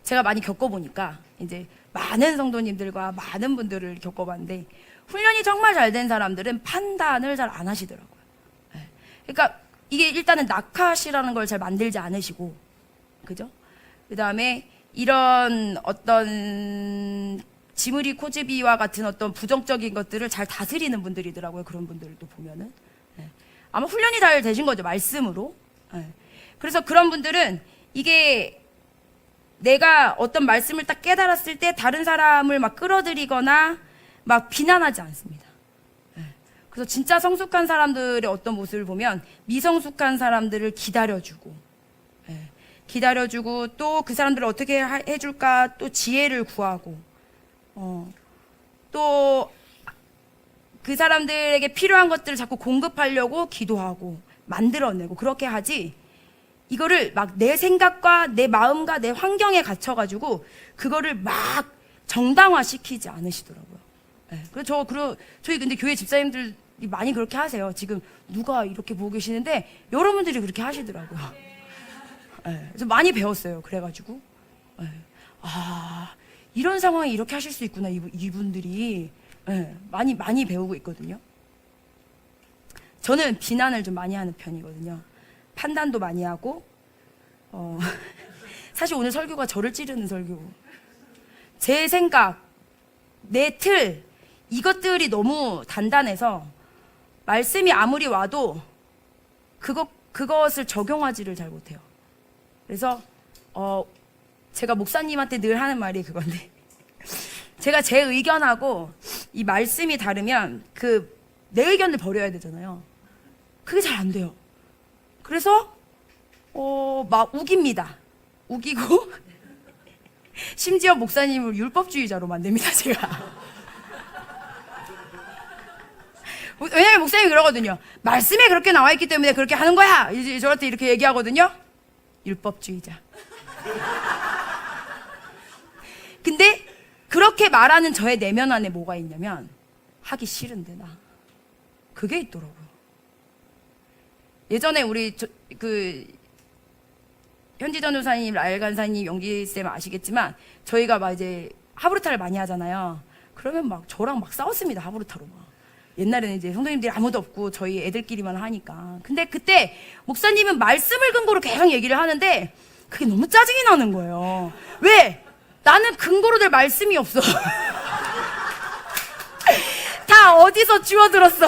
제가 많이 겪어보니까 이제 많은 성도님들과 많은 분들을 겪어봤는데 훈련이 정말 잘 된 사람들은 판단을 잘 안 하시더라고요. 그러니까 이게 일단은 낙하시라는 걸 잘 만들지 않으시고, 그죠? 그 다음에 이런 어떤 지무리 코지비와 같은 어떤 부정적인 것들을 잘 다스리는 분들이더라고요. 그런 분들도 보면은. 아마 훈련이 잘 되신 거죠. 말씀으로. 그래서 그런 분들은 이게 내가 어떤 말씀을 딱 깨달았을 때 다른 사람을 막 끌어들이거나 막 비난하지 않습니다. 그래서 진짜 성숙한 사람들의 어떤 모습을 보면 미성숙한 사람들을 기다려주고 또 그 사람들을 어떻게 해줄까 또 지혜를 구하고 또 그 사람들에게 필요한 것들을 자꾸 공급하려고 기도하고 만들어내고 그렇게 하지, 이거를 막 내 생각과 내 마음과 내 환경에 갇혀가지고 그거를 막 정당화시키지 않으시더라고요. 그래서 저희 근데 교회 집사님들이 많이 그렇게 하세요. 지금 누가 이렇게 보고 계시는데 여러분들이 그렇게 하시더라고요. 그래서 많이 배웠어요. 그래가지고 이런 상황에 이렇게 하실 수 있구나 이분들이. 많이 배우고 있거든요. 저는 비난을 좀 많이 하는 편이거든요. 판단도 많이 하고 사실 오늘 설교가 저를 찌르는 설교. 제 생각, 내 틀, 이것들이 너무 단단해서 말씀이 아무리 와도 그것을 적용하지를 잘 못해요. 그래서 제가 목사님한테 늘 하는 말이 그건데 제가 제 의견하고 이 말씀이 다르면 내 의견을 버려야 되잖아요. 그게 잘 안 돼요. 그래서 막 우깁니다. 우기고 심지어 목사님을 율법주의자로 만듭니다. 제가. 왜냐면 목사님이 그러거든요. 말씀에 그렇게 나와 있기 때문에 그렇게 하는 거야. 이제 저한테 이렇게 얘기하거든요. 율법주의자. 근데 그렇게 말하는 저의 내면 안에 뭐가 있냐면 하기 싫은데 나. 그게 있더라고요. 예전에 우리 현지 전도사님, 라엘 간사님, 영기쌤 아시겠지만 저희가 막 이제 하브루타를 많이 하잖아요. 그러면 막 저랑 막 싸웠습니다. 하브루타로 막. 옛날에는 이제 성도님들이 아무도 없고 저희 애들끼리만 하니까. 근데 그때 목사님은 말씀을 근거로 계속 얘기를 하는데 그게 너무 짜증이 나는 거예요. 왜? 나는 근거로 될 말씀이 없어. 다 어디서 주워들었어.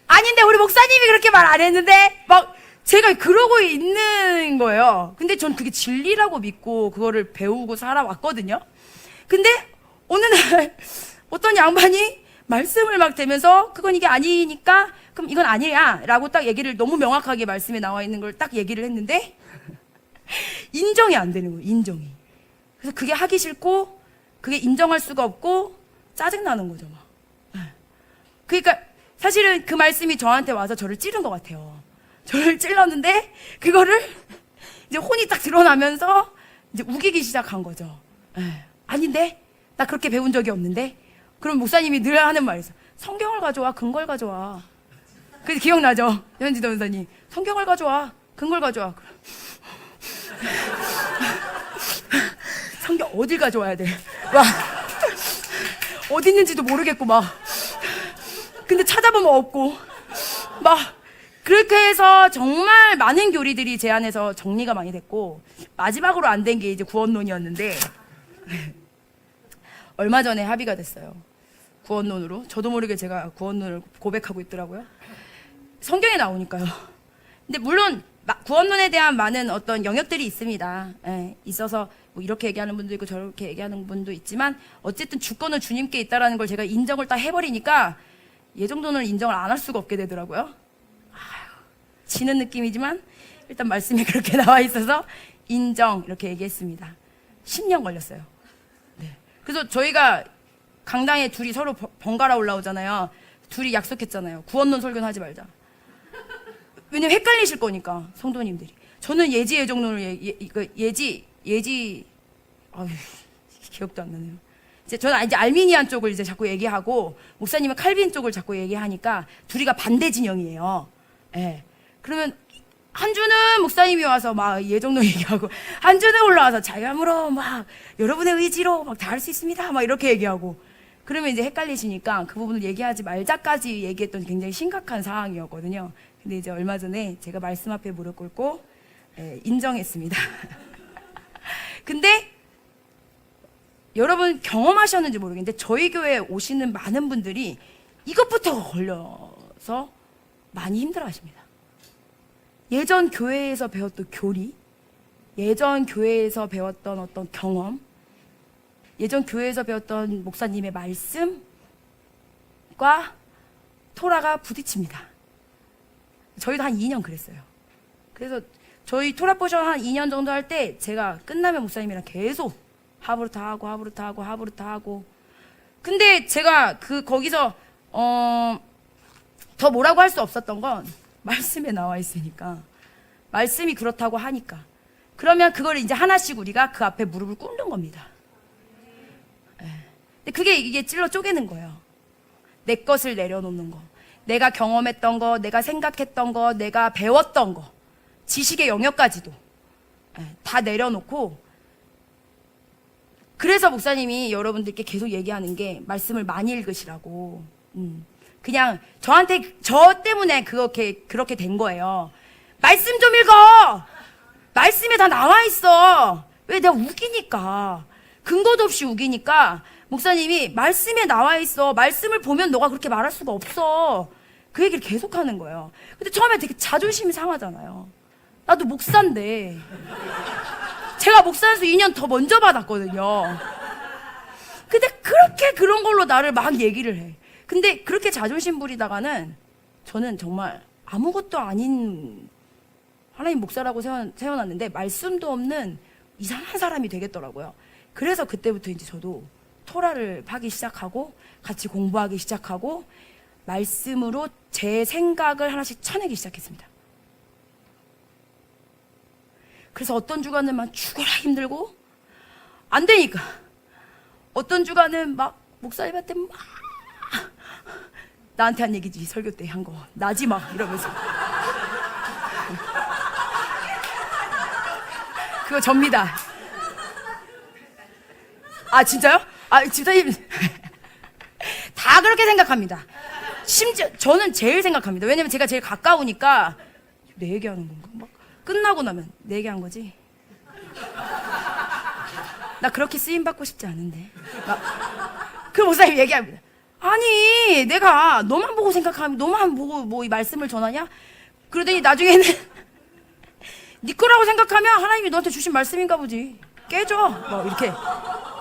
아닌데 우리 목사님이 그렇게 말 안 했는데 막 제가 그러고 있는 거예요. 근데 전 그게 진리라고 믿고 그거를 배우고 살아왔거든요. 근데 어느 날 어떤 양반이 말씀을 막 대면서 그건 이게 아니니까 그럼 이건 아니야 라고 딱 얘기를 너무 명확하게 말씀에 나와 있는 걸 딱 얘기를 했는데 인정이 안 되는 거예요. 인정이. 그래서 그게 하기 싫고 그게 인정할 수가 없고 짜증나는 거죠 막. 그러니까 사실은 그 말씀이 저한테 와서 저를 찌른 것 같아요. 저를 찔렀는데 그거를 이제 혼이 딱 드러나면서 이제 우기기 시작한 거죠. 아닌데 나 그렇게 배운 적이 없는데. 그럼 목사님이 늘 하는 말이 있어요. 성경을 가져와, 근거를 가져와. 그래서 기억나죠? 현지 전도사님. 성경을 가져와, 근거를 가져와. 성경 어딜 가져와야 돼? 막 어디 있는지도 모르겠고 막. 근데 찾아보면 없고 막 그렇게 해서 정말 많은 교리들이 제 안에서 정리가 많이 됐고 마지막으로 안 된 게 이제 구원론이었는데 얼마 전에 합의가 됐어요. 구원론으로. 저도 모르게 제가 구원론을 고백하고 있더라고요. 성경에 나오니까요. 근데 물론 구원론에 대한 많은 어떤 영역들이 있습니다. 있어서 뭐 이렇게 얘기하는 분도 있고 저렇게 얘기하는 분도 있지만 어쨌든 주권은 주님께 있다라는 걸 제가 인정을 딱 해버리니까 예정론을 인정을 안 할 수가 없게 되더라고요. 지는 느낌이지만 일단 말씀이 그렇게 나와 있어서 인정 이렇게 얘기했습니다. 10년 걸렸어요. 네. 그래서 저희가 강당에 둘이 서로 번갈아 올라오잖아요. 둘이 약속했잖아요. 구원론 설교는 하지 말자. 왜냐면 헷갈리실 거니까 성도님들이. 저는 예지 예정론을 아유, 기억도 안 나네요. 저는 이제 알미니안 쪽을 이제 자꾸 얘기하고 목사님은 칼빈 쪽을 자꾸 얘기하니까 둘이가 반대 진영이에요. 예. 그러면 한 주는 목사님이 와서 막 예정론 얘기하고 한 주는 올라와서 자유함으로 막 여러분의 의지로 막 다 할 수 있습니다. 막 이렇게 얘기하고 그러면 이제 헷갈리시니까 그 부분을 얘기하지 말자까지 얘기했던 굉장히 심각한 상황이었거든요. 근데 이제 얼마 전에 제가 말씀 앞에 무릎 꿇고 인정했습니다. 근데 여러분 경험하셨는지 모르겠는데 저희 교회에 오시는 많은 분들이 이것부터 걸려서 많이 힘들어하십니다. 예전 교회에서 배웠던 교리, 예전 교회에서 배웠던 어떤 경험, 예전 교회에서 배웠던 목사님의 말씀과 토라가 부딪힙니다. 저희도 한 2년 그랬어요. 그래서 저희 토라 포션 한 2년 정도 할 때 제가 끝나면 목사님이랑 계속 하브루타 하고 근데 제가 거기서 더 뭐라고 할 수 없었던 건 말씀에 나와 있으니까 말씀이 그렇다고 하니까 그러면 그걸 이제 하나씩 우리가 그 앞에 무릎을 꿇는 겁니다. 근데 그게 이게 찔러 쪼개는 거예요. 내 것을 내려놓는 거, 내가 경험했던 거, 내가 생각했던 거, 내가 배웠던 거, 지식의 영역까지도 다 내려놓고. 그래서 목사님이 여러분들께 계속 얘기하는 게 말씀을 많이 읽으시라고. 그냥 저 때문에 그렇게 된 거예요. 말씀 좀 읽어. 말씀에 다 나와 있어. 왜 내가 우기니까. 근거도 없이 우기니까 목사님이 말씀에 나와 있어. 말씀을 보면 너가 그렇게 말할 수가 없어. 그 얘기를 계속 하는 거예요. 근데 처음에 되게 자존심이 상하잖아요. 나도 목사인데. 제가 목사에서 2년 더 먼저 받았거든요. 근데 그렇게 그런 걸로 나를 막 얘기를 해. 근데 그렇게 자존심 부리다가는 저는 정말 아무것도 아닌 하나님 목사라고 세워놨는데 말씀도 없는 이상한 사람이 되겠더라고요. 그래서 그때부터 이제 저도 토라를 하기 시작하고 같이 공부하기 시작하고 말씀으로 제 생각을 하나씩 쳐내기 시작했습니다. 그래서 어떤 주간은 막 죽어라 힘들고 안 되니까 어떤 주간은 막 목사님한테 막 나한테 한 얘기지, 설교 때 한 거. 나지 마 이러면서. 그거 접니다. 아 진짜요? 아 집사님 다 그렇게 생각합니다. 심지어 저는 제일 생각합니다. 왜냐면 제가 제일 가까우니까 내 얘기하는 건가? 막 끝나고 나면 내 얘기한 거지. 나 그렇게 쓰임 받고 싶지 않은데. 그 목사님 얘기합니다. 아니 내가 너만 보고 생각하면 너만 보고 뭐 이 말씀을 전하냐? 그러더니 나중에는 네 거라고 생각하면 하나님이 너한테 주신 말씀인가 보지. 깨져. 뭐 이렇게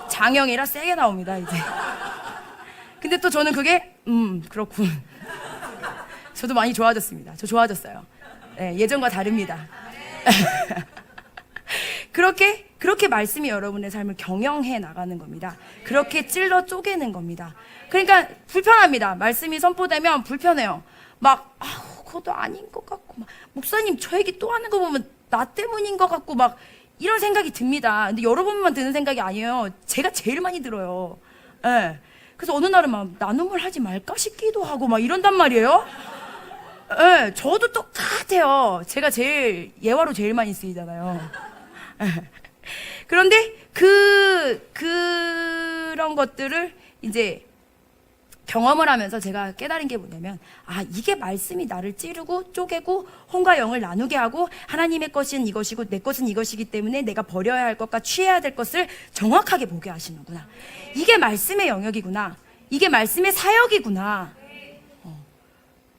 장형이라 세게 나옵니다 이제. 근데 또 저는 그게 그렇군. 저도 많이 좋아졌습니다. 저 좋아졌어요. 네, 예전과 다릅니다. 그렇게 말씀이 여러분의 삶을 경영해 나가는 겁니다. 그렇게 찔러 쪼개는 겁니다. 그러니까 불편합니다. 말씀이 선포되면 불편해요. 막 그것도 아닌 것 같고 막, 목사님 저 얘기 또 하는 거 보면 나 때문인 것 같고 막 이런 생각이 듭니다. 근데 여러분만 드는 생각이 아니에요. 제가 제일 많이 들어요. 네. 그래서 어느 날은 막 나눔을 하지 말까 싶기도 하고 막 이런단 말이에요. 네, 저도 똑같아요. 제가 제일 예화로 제일 많이 쓰이잖아요. 그런데 그런 것들을 이제 경험을 하면서 제가 깨달은 게 뭐냐면, 아, 이게 말씀이 나를 찌르고 쪼개고 혼과 영을 나누게 하고 하나님의 것은 이것이고 내 것은 이것이기 때문에 내가 버려야 할 것과 취해야 될 것을 정확하게 보게 하시는구나. 이게 말씀의 영역이구나. 이게 말씀의 사역이구나.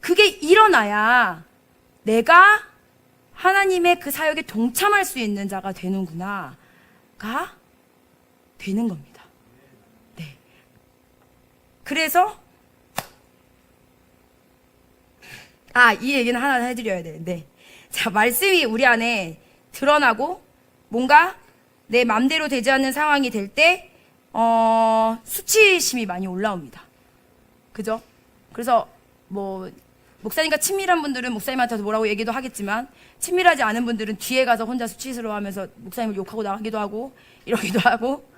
그게 일어나야 내가 하나님의 그 사역에 동참할 수 있는 자가 되는구나가 되는 겁니다. 네. 그래서 이 얘기는 하나 해드려야 되는데, 자, 말씀이 우리 안에 드러나고 뭔가 내 맘대로 되지 않는 상황이 될 때 수치심이 많이 올라옵니다. 그죠? 그래서 뭐 목사님과 친밀한 분들은 목사님한테 뭐라고 얘기도 하겠지만, 친밀하지 않은 분들은 뒤에 가서 혼자 수치스러워하면서 목사님을 욕하고 나가기도 하고 이러기도 하고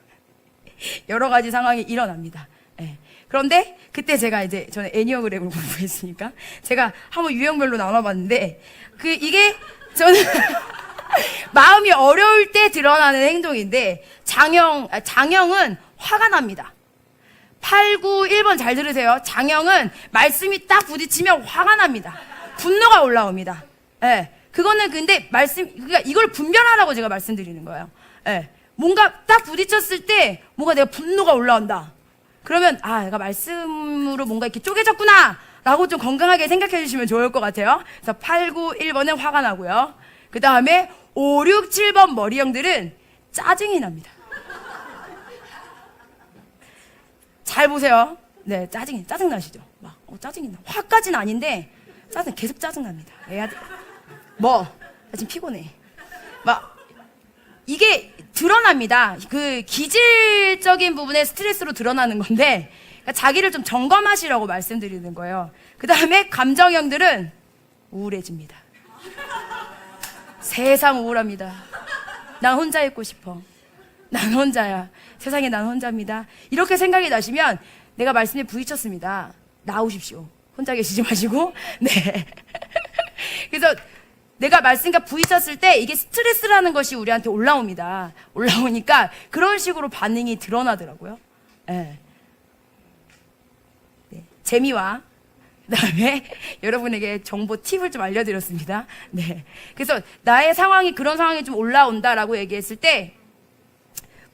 여러 가지 상황이 일어납니다. 네. 그런데 그때 제가 이제 저는 애니어그램을 공부했으니까 제가 한번 유형별로 나눠봤는데, 이게 저는 마음이 어려울 때 드러나는 행동인데, 장형은 화가 납니다. 8, 9, 1번 잘 들으세요. 장형은 말씀이 딱 부딪히면 화가 납니다. 분노가 올라옵니다. 예. 그거는 근데 그러니까 이걸 분별하라고 제가 말씀드리는 거예요. 예. 뭔가 딱 부딪혔을 때 뭔가 내가 분노가 올라온다. 그러면 내가 말씀으로 뭔가 이렇게 쪼개졌구나 라고 좀 건강하게 생각해 주시면 좋을 것 같아요. 그래서 8, 9, 1번은 화가 나고요. 그 다음에 5, 6, 7번 머리형들은 짜증이 납니다. 잘 보세요. 네, 짜증 나시죠? 막, 짜증이 나. 화까지는 아닌데, 계속 짜증 납니다. 나 지금 피곤해. 막, 이게 드러납니다. 그 기질적인 부분에 스트레스로 드러나는 건데, 그러니까 자기를 좀 점검하시라고 말씀드리는 거예요. 그 다음에 감정형들은 우울해집니다. 세상 우울합니다. 난 혼자 있고 싶어. 난 혼자야. 세상에 난 혼자입니다. 이렇게 생각이 나시면 내가 말씀에 부딪혔습니다. 나오십시오. 혼자 계시지 마시고. 네. 그래서 내가 말씀과 부딪혔을 때 이게 스트레스라는 것이 우리한테 올라옵니다. 올라오니까 그런 식으로 반응이 드러나더라고요. 네. 네. 재미와 그다음에 여러분에게 정보 팁을 좀 알려드렸습니다. 네. 그래서 나의 상황이 그런 상황이 좀 올라온다라고 얘기했을 때,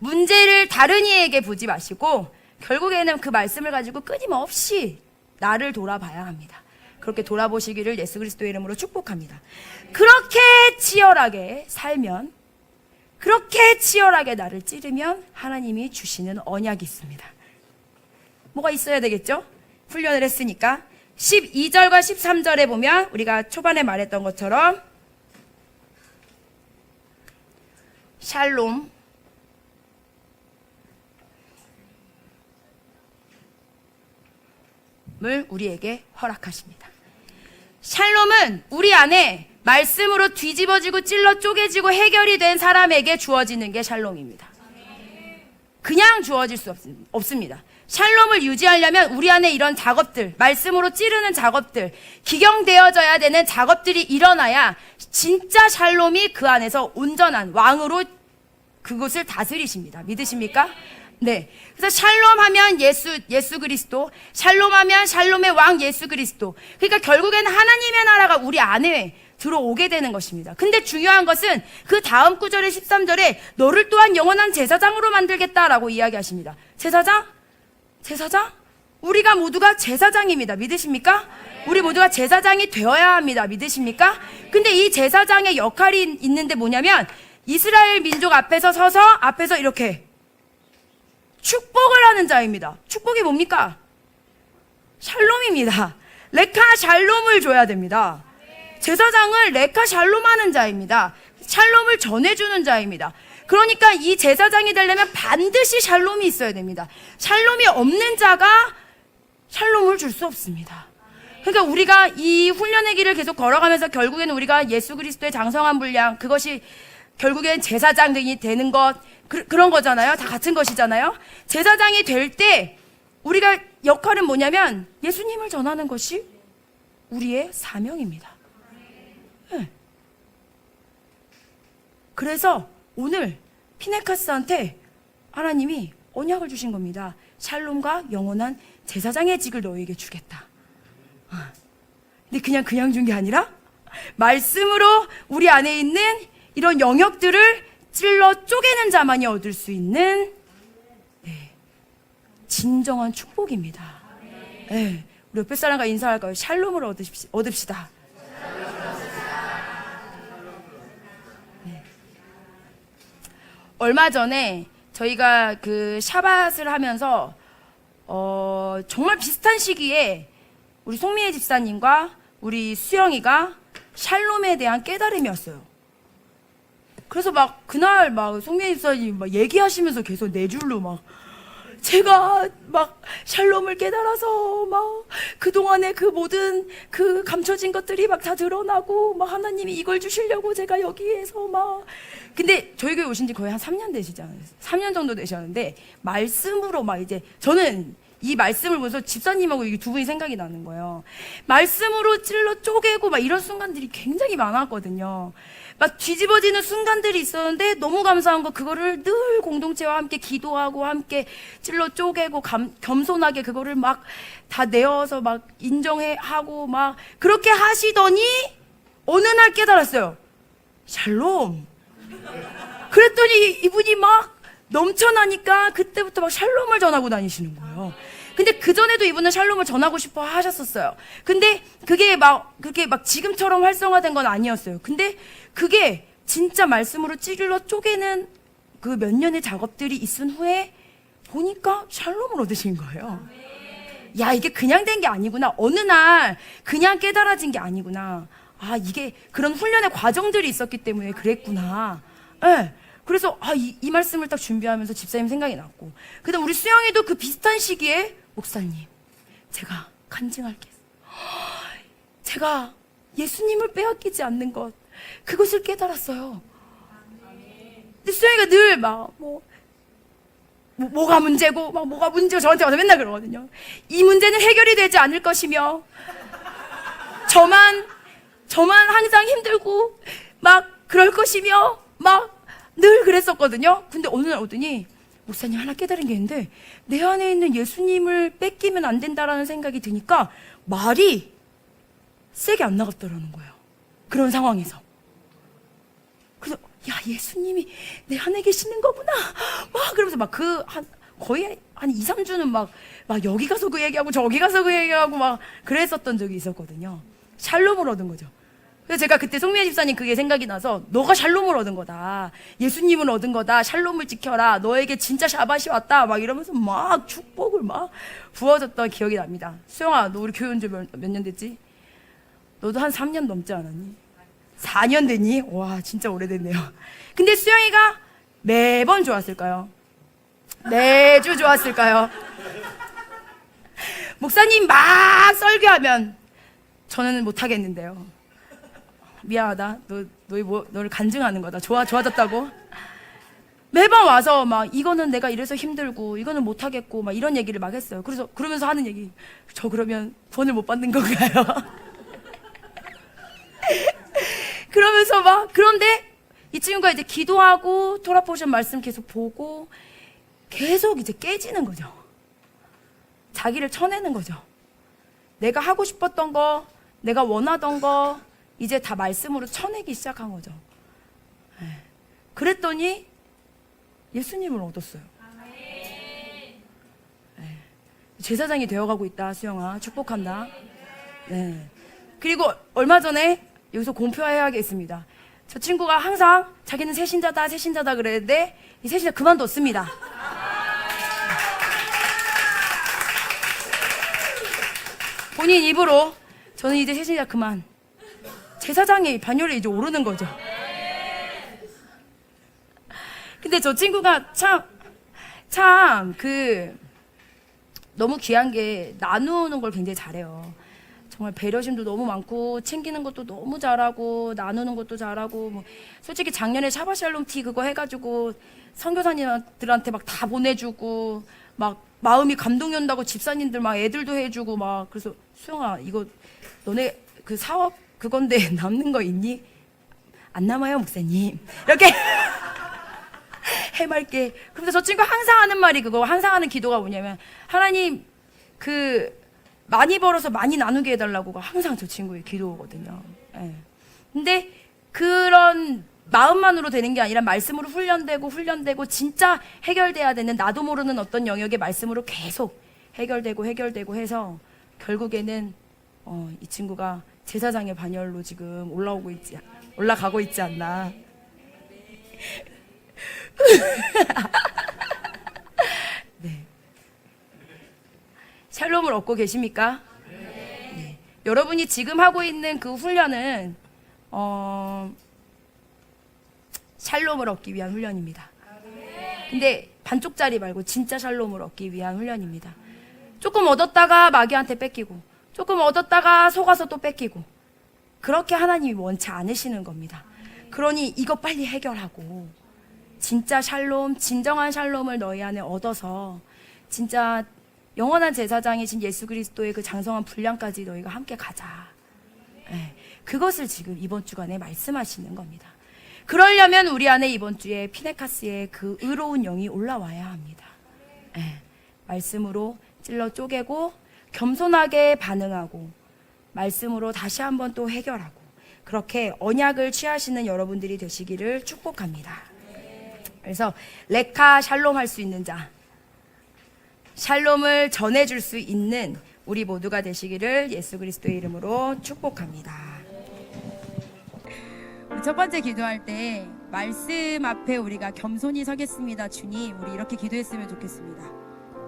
문제를 다른 이에게 보지 마시고 결국에는 그 말씀을 가지고 끊임없이 나를 돌아봐야 합니다. 그렇게 돌아보시기를 예수 그리스도의 이름으로 축복합니다. 그렇게 치열하게 살면, 그렇게 치열하게 나를 찌르면 하나님이 주시는 언약이 있습니다. 뭐가 있어야 되겠죠? 훈련을 했으니까 12절과 13절에 보면 우리가 초반에 말했던 것처럼 샬롬을 우리에게 허락하십니다. 샬롬은 우리 안에 말씀으로 뒤집어지고 찔러 쪼개지고 해결이 된 사람에게 주어지는 게 샬롬입니다. 그냥 주어질 수 없습니다. 샬롬을 유지하려면 우리 안에 이런 작업들, 말씀으로 찌르는 작업들, 기경되어져야 되는 작업들이 일어나야 진짜 샬롬이 그 안에서 온전한 왕으로 그곳을 다스리십니다. 믿으십니까? 네. 그래서 샬롬 하면 예수 그리스도, 샬롬 하면 샬롬의 왕 예수 그리스도. 그러니까 결국에는 하나님의 나라가 우리 안에 들어오게 되는 것입니다. 근데 중요한 것은 그 다음 구절의 13절에 너를 또한 영원한 제사장으로 만들겠다라고 이야기하십니다. 제사장? 제사장? 우리가 모두가 제사장입니다. 믿으십니까? 우리 모두가 제사장이 되어야 합니다. 믿으십니까? 근데 이 제사장의 역할이 있는데 뭐냐면 이스라엘 민족 앞에서 서서 앞에서 이렇게 축복을 하는 자입니다. 축복이 뭡니까? 샬롬입니다. 레카 샬롬을 줘야 됩니다. 제사장을 레카 샬롬 하는 자입니다. 샬롬을 전해주는 자입니다. 그러니까 이 제사장이 되려면 반드시 샬롬이 있어야 됩니다. 샬롬이 없는 자가 샬롬을 줄 수 없습니다. 그러니까 우리가 이 훈련의 길을 계속 걸어가면서 결국에는 우리가 예수 그리스도의 장성한 분량, 그것이 결국엔 제사장이 되는 것, 그런 거잖아요. 다 같은 것이잖아요. 제사장이 될 때 우리가 역할은 뭐냐면 예수님을 전하는 것이 우리의 사명입니다. 네. 그래서 오늘 피네카스한테 하나님이 언약을 주신 겁니다. 샬롬과 영원한 제사장의 직을 너에게 주겠다. 근데 그냥 준 게 아니라 말씀으로 우리 안에 있는 이런 영역들을 찔러 쪼개는 자만이 얻을 수 있는 진정한 축복입니다. 네. 우리 옆에 사람과 인사할까요? 샬롬을 얻읍시다. 네. 얼마 전에 저희가 그 샤밧을 하면서 정말 비슷한 시기에 우리 송미애 집사님과 우리 수영이가 샬롬에 대한 깨달음이었어요. 그래서 막 그날 막 송미애 집사님 막 얘기하시면서 계속 네 줄로 막 제가 막 샬롬을 깨달아서 막 그동안에 그 모든 그 감춰진 것들이 막 다 드러나고 막 하나님이 이걸 주시려고 제가 여기에서 막 근데 저희 교회 오신 지 거의 한 3년 되시잖아요. 3년 정도 되셨는데 말씀으로 막 이제 저는 이 말씀을 보면서 집사님하고 이 두 분이 생각이 나는 거예요. 말씀으로 찔러 쪼개고 막 이런 순간들이 굉장히 많았거든요. 막 뒤집어지는 순간들이 있었는데 너무 감사한 거 그거를 늘 공동체와 함께 기도하고 함께 찔러 쪼개고 겸손하게 그거를 막 다 내어서 막 인정하고 막 그렇게 하시더니 어느 날 깨달았어요. 샬롬. 그랬더니 이분이 막 넘쳐나니까 그때부터 막 샬롬을 전하고 다니시는 거예요. 근데 그전에도 이분은 샬롬을 전하고 싶어 하셨었어요. 근데 그게 막 그렇게 막 지금처럼 활성화된 건 아니었어요. 근데 그게 진짜 말씀으로 찔러 쪼개는 그 몇 년의 작업들이 있은 후에 보니까 샬롬을 얻으신 거예요. 야, 이게 그냥 된 게 아니구나. 어느 날 그냥 깨달아진 게 아니구나. 아, 이게 그런 훈련의 과정들이 있었기 때문에 그랬구나. 네. 그래서 이 말씀을 딱 준비하면서 집사님 생각이 났고, 그다음 우리 수영이도 그 비슷한 시기에 목사님, 제가 간증할 게 있어요. 제가 예수님을 빼앗기지 않는 것, 그것을 깨달았어요. 근데 수영이가 늘 막 뭐가 문제고 막 뭐가 문제고 저한테 와서 맨날 그러거든요. 이 문제는 해결이 되지 않을 것이며 저만 항상 힘들고 막 그럴 것이며 막 늘 그랬었거든요. 근데 어느 날 오더니 목사님 하나 깨달은 게 있는데 내 안에 있는 예수님을 뺏기면 안 된다라는 생각이 드니까 말이 세게 안 나갔더라는 거예요. 그런 상황에서. 그래서 야, 예수님이 내 안에 계시는 거구나. 막 그러면서 막 거의 한 2, 3주는 막 여기 가서 그 얘기하고 저기 가서 그 얘기하고 막 그랬었던 적이 있었거든요. 샬롬을 얻은 거죠. 그래서 제가 그때 송미애 집사님 그게 생각이 나서 너가 샬롬을 얻은 거다. 예수님을 얻은 거다. 샬롬을 지켜라. 너에게 진짜 샤밧이 왔다. 막 이러면서 막 축복을 막 부어줬던 기억이 납니다. 수영아, 너 우리 교회 온 지 몇 년 됐지? 너도 한 3년 넘지 않았니? 4년 됐니? 와, 진짜 오래됐네요. 근데 수영이가 매번 좋았을까요? 매주 좋았을까요? 목사님 막 설교하면 저는 못하겠는데요. 미안하다. 너를 간증하는 거다. 좋아졌다고? 매번 와서 막 이거는 내가 이래서 힘들고 이거는 못하겠고 막 이런 얘기를 막 했어요. 그래서 그러면서 하는 얘기, 저 그러면 구원을 못 받는 건가요? 그러면서 막, 그런데 이 친구가 이제 기도하고 토라포션 말씀 계속 보고 계속 이제 깨지는 거죠. 자기를 쳐내는 거죠. 내가 하고 싶었던 거, 내가 원하던 거 이제 다 말씀으로 쳐내기 시작한 거죠. 그랬더니 예수님을 얻었어요. 제사장이 되어가고 있다. 수영아, 축복한다. 네. 그리고 얼마 전에 여기서 공표해야겠습니다. 저 친구가 항상 자기는 새신자다 새신자다 그랬는데 이 새신자 그만뒀습니다. 본인 입으로 저는 이제 새신자 그만. 제사장의 반열에 이제 오르는 거죠. 근데 저 친구가 참 너무 귀한 게 나누는 걸 굉장히 잘해요. 정말 배려심도 너무 많고 챙기는 것도 너무 잘하고 나누는 것도 잘하고 뭐 솔직히 작년에 샤바샬롬 티 그거 해가지고 선교사님들한테 막 다 보내주고 막 마음이 감동이 온다고 집사님들 막 애들도 해주고 막 그래서 수영아 이거 너네 그 사업 그건데 남는 거 있니? 안 남아요 목사님 이렇게 해맑게. 근데 저 친구 항상 하는 말이 그거 항상 하는 기도가 뭐냐면 하나님 많이 벌어서 많이 나누게 해달라고가 항상 저 친구의 기도거든요. 예. 근데 그런 마음만으로 되는 게 아니라 말씀으로 훈련되고 진짜 해결돼야 되는 나도 모르는 어떤 영역의 말씀으로 계속 해결되고 해서 결국에는 이 친구가 제사장의 반열로 지금 올라가고 있지 않나. 네. 샬롬을 얻고 계십니까? 네. 여러분이 지금 하고 있는 그 훈련은 샬롬을 얻기 위한 훈련입니다. 근데 반쪽짜리 말고 진짜 샬롬을 얻기 위한 훈련입니다. 조금 얻었다가 마귀한테 뺏기고 조금 얻었다가 속아서 또 뺏기고 그렇게 하나님이 원치 않으시는 겁니다. 그러니 이거 빨리 해결하고 진짜 샬롬, 진정한 샬롬을 너희 안에 얻어서 진짜 영원한 제사장이신 예수 그리스도의 그 장성한 분량까지 너희가 함께 가자. 네, 그것을 지금 이번 주간에 말씀하시는 겁니다. 그러려면 우리 안에 이번 주에 피네카스의 그 의로운 영이 올라와야 합니다. 네, 말씀으로 찔러 쪼개고 겸손하게 반응하고 말씀으로 다시 한번 또 해결하고 그렇게 언약을 취하시는 여러분들이 되시기를 축복합니다. 그래서 레카 샬롬 할 수 있는 자, 샬롬을 전해줄 수 있는 우리 모두가 되시기를 예수 그리스도의 이름으로 축복합니다. 첫 번째 기도할 때 말씀 앞에 우리가 겸손히 서겠습니다. 주님, 우리 이렇게 기도했으면 좋겠습니다.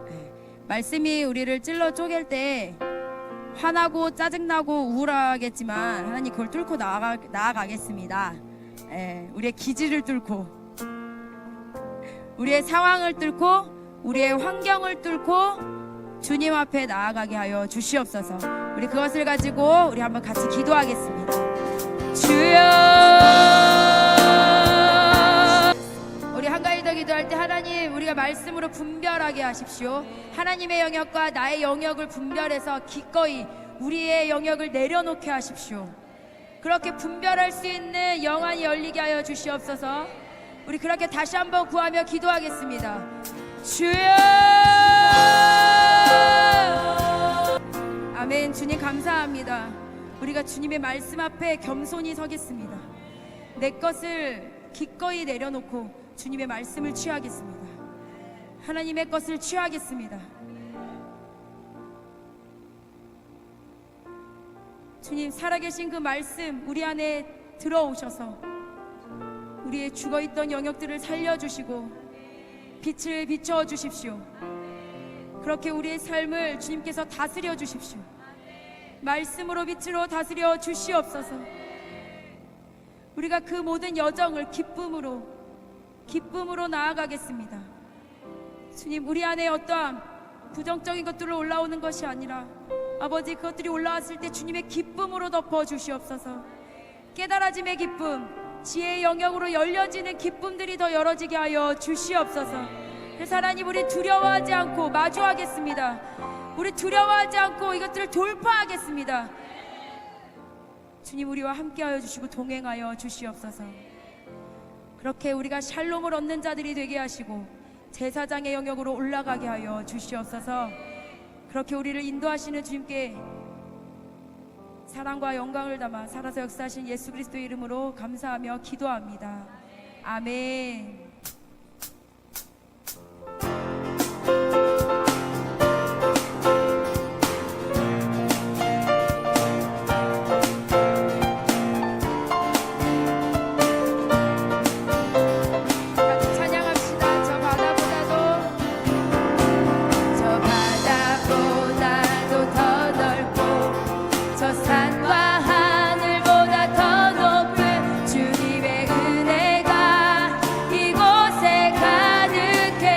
네. 말씀이 우리를 찔러 쪼갤 때 화나고 짜증나고 우울하겠지만 하나님 그걸 뚫고 나아가겠습니다. 네. 우리의 기질을 뚫고 우리의 상황을 뚫고 우리의 환경을 뚫고 주님 앞에 나아가게 하여 주시옵소서. 우리 그것을 가지고 우리 한번 같이 기도하겠습니다. 주여, 우리 한가위 더 기도할 때 하나님 우리가 말씀으로 분별하게 하십시오. 하나님의 영역과 나의 영역을 분별해서 기꺼이 우리의 영역을 내려놓게 하십시오. 그렇게 분별할 수 있는 영안이 열리게 하여 주시옵소서. 우리 그렇게 다시 한번 구하며 기도하겠습니다. 주여, 아멘. 주님 감사합니다. 우리가 주님의 말씀 앞에 겸손히 서겠습니다. 내 것을 기꺼이 내려놓고 주님의 말씀을 취하겠습니다. 하나님의 것을 취하겠습니다. 주님, 살아계신 그 말씀 우리 안에 들어오셔서 우리의 죽어있던 영역들을 살려주시고 빛을 비춰 주십시오. 그렇게 우리의 삶을 주님께서 다스려 주십시오. 말씀으로 빛으로 다스려 주시옵소서. 우리가 그 모든 여정을 기쁨으로 나아가겠습니다. 주님, 우리 안에 어떠한 부정적인 것들로 올라오는 것이 아니라 아버지 그것들이 올라왔을 때 주님의 기쁨으로 덮어 주시옵소서. 깨달아짐의 기쁨, 지혜의 영역으로 열려지는 기쁨들이 더 열어지게 하여 주시옵소서. 그래서 하나님, 우리 두려워하지 않고 마주하겠습니다. 우리 두려워하지 않고 이것들을 돌파하겠습니다. 주님, 우리와 함께하여 주시고 동행하여 주시옵소서. 그렇게 우리가 샬롬을 얻는 자들이 되게 하시고 제사장의 영역으로 올라가게 하여 주시옵소서. 그렇게 우리를 인도하시는 주님께 사랑과 영광을 담아 살아서 역사하신 예수 그리스도의 이름으로 감사하며 기도합니다. 아멘. 같이 찬양합시다. 저 바다보다도 더 넓고 저 산과 하늘보다 더 높은 주님의 은혜가 이곳에 가득해.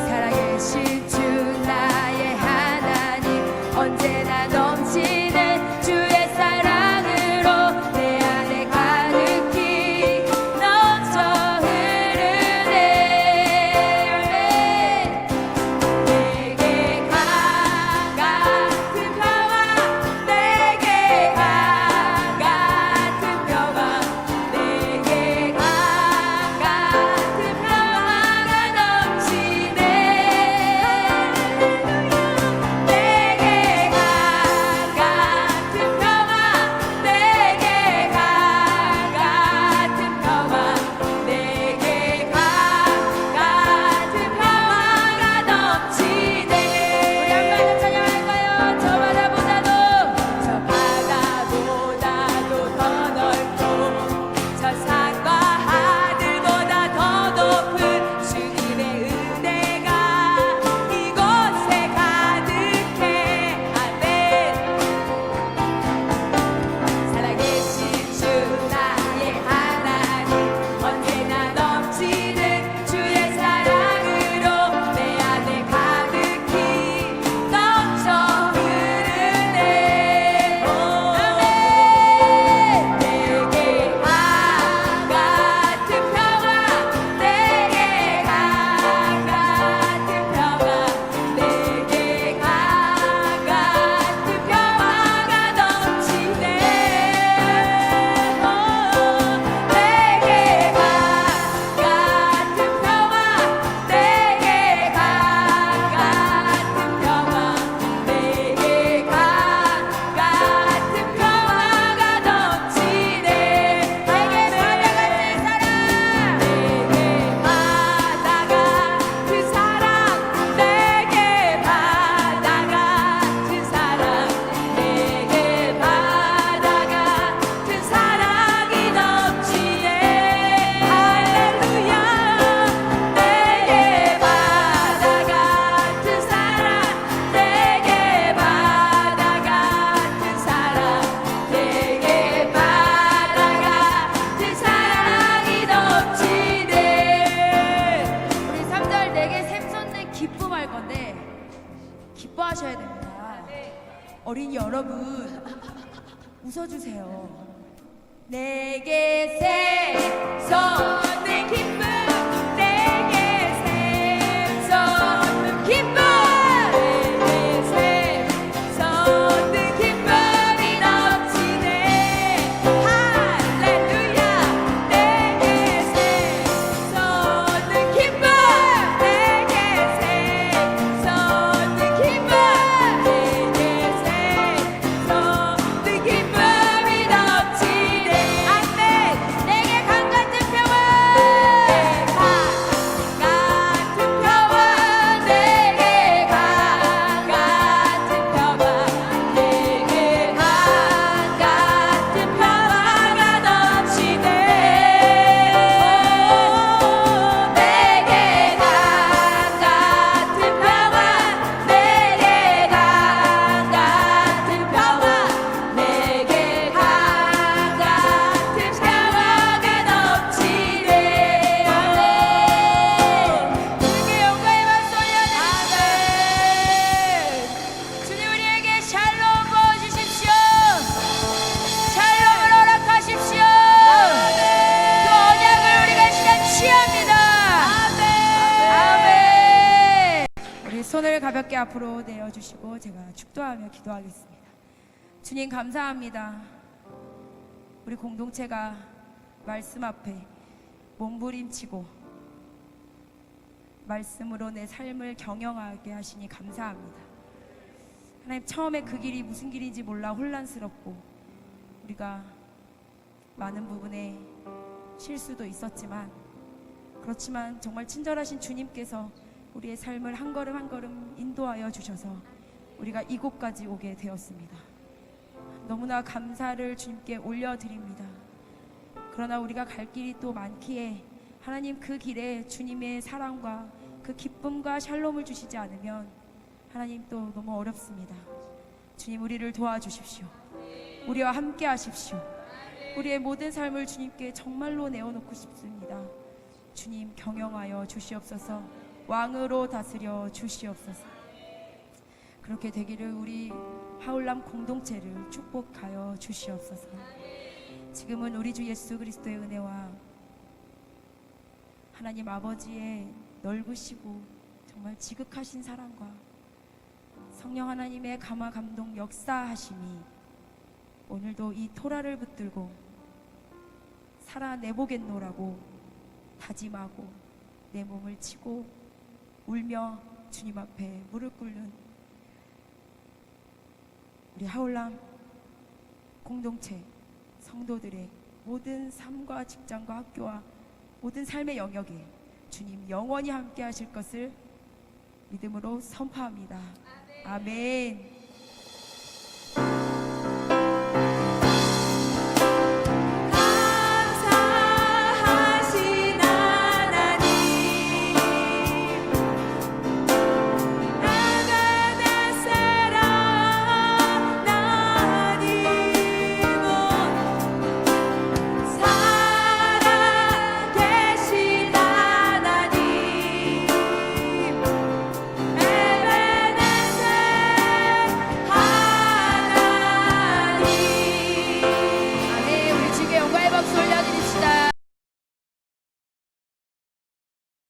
살아계신 주 나의 하나님, 언제나 넘치는 주의 사랑으로 내 안에 가득히 넘쳐 흐르네. 내게 같은 평화, 내게 같은 평화, 내게 같은 평화가 넘치네. 내게 같은 평화, 내게 같은 평화, 내게 같은 평화가 넘치네. 우리 한번 찬양할까요? 저 바다보다도 더 넓고 저 산과 하늘보다 더 높은 주님의 은혜가 이곳에 가득해. 아멘. 살아계신 주 나의 하나님, 언제나 넘치는 주의 사랑으로 내 안에 가득히 넘쳐 흐르네. 아멘. 내게 같은 평화, 내게 같은 평화, 내게 같은 평화가 넘치네. 내게 같은 평화, 내게 같은 평화, 내게 같은 평화가 넘치네. 내게 바다 같은 사랑, 내게 바다 같은 사랑, 내게 바다 같은 사랑, 내게 바다 같은 사랑이 넘치네. 할렐루야. 내게 바다 같은 사랑, 내게 바다 같은 사랑, 내게 바다 같은 사랑이 넘치네. 우리 3절 내게 샘솟는 기쁨 할 건데 기뻐하셔야 됩니다. 어린이 여러분 웃어주세요. 내게 샘솟는 기쁨, 내게 샘솟는 기쁨, 내게 샘솟는 기쁨이 넘치네. 할렐루야. 내게 샘솟는 기쁨, 내게 샘솟는 기쁨, 내게 샘솟는 기쁨이 넘치네. 아멘. 내게 강 같은 평화, 가볍게 앞으로 내어주시고 제가 축도하며 기도하겠습니다. 주님 감사합니다. 우리 공동체가 말씀 앞에 몸부림치고 말씀으로 내 삶을 경영하게 하시니 감사합니다. 하나님, 처음에 그 길이 무슨 길인지 몰라 혼란스럽고 우리가 많은 부분에 실수도 있었지만, 그렇지만 정말 친절하신 주님께서 우리의 삶을 한 걸음 한 걸음 인도하여 주셔서 우리가 이곳까지 오게 되었습니다. 너무나 감사를 주님께 올려드립니다. 그러나 우리가 갈 길이 또 많기에 하나님, 그 길에 주님의 사랑과 그 기쁨과 샬롬을 주시지 않으면 하나님 또 너무 어렵습니다. 주님, 우리를 도와주십시오. 우리와 함께 하십시오. 우리의 모든 삶을 주님께 정말로 내어놓고 싶습니다. 주님, 경영하여 주시옵소서. 왕으로 다스려 주시옵소서. 그렇게 되기를 우리 하울람 공동체를 축복하여 주시옵소서. 지금은 우리 주 예수 그리스도의 은혜와 하나님 아버지의 넓으시고 정말 지극하신 사랑과 성령 하나님의 감화 감동 역사하심이 오늘도 이 토라를 붙들고 살아내보겠노라고 다짐하고 내 몸을 치고 울며 주님 앞에 무릎 꿇는 우리 하울람 공동체 성도들의 모든 삶과 직장과 학교와 모든 삶의 영역에 주님 영원히 함께 하실 것을 믿음으로 선포합니다. 아멘.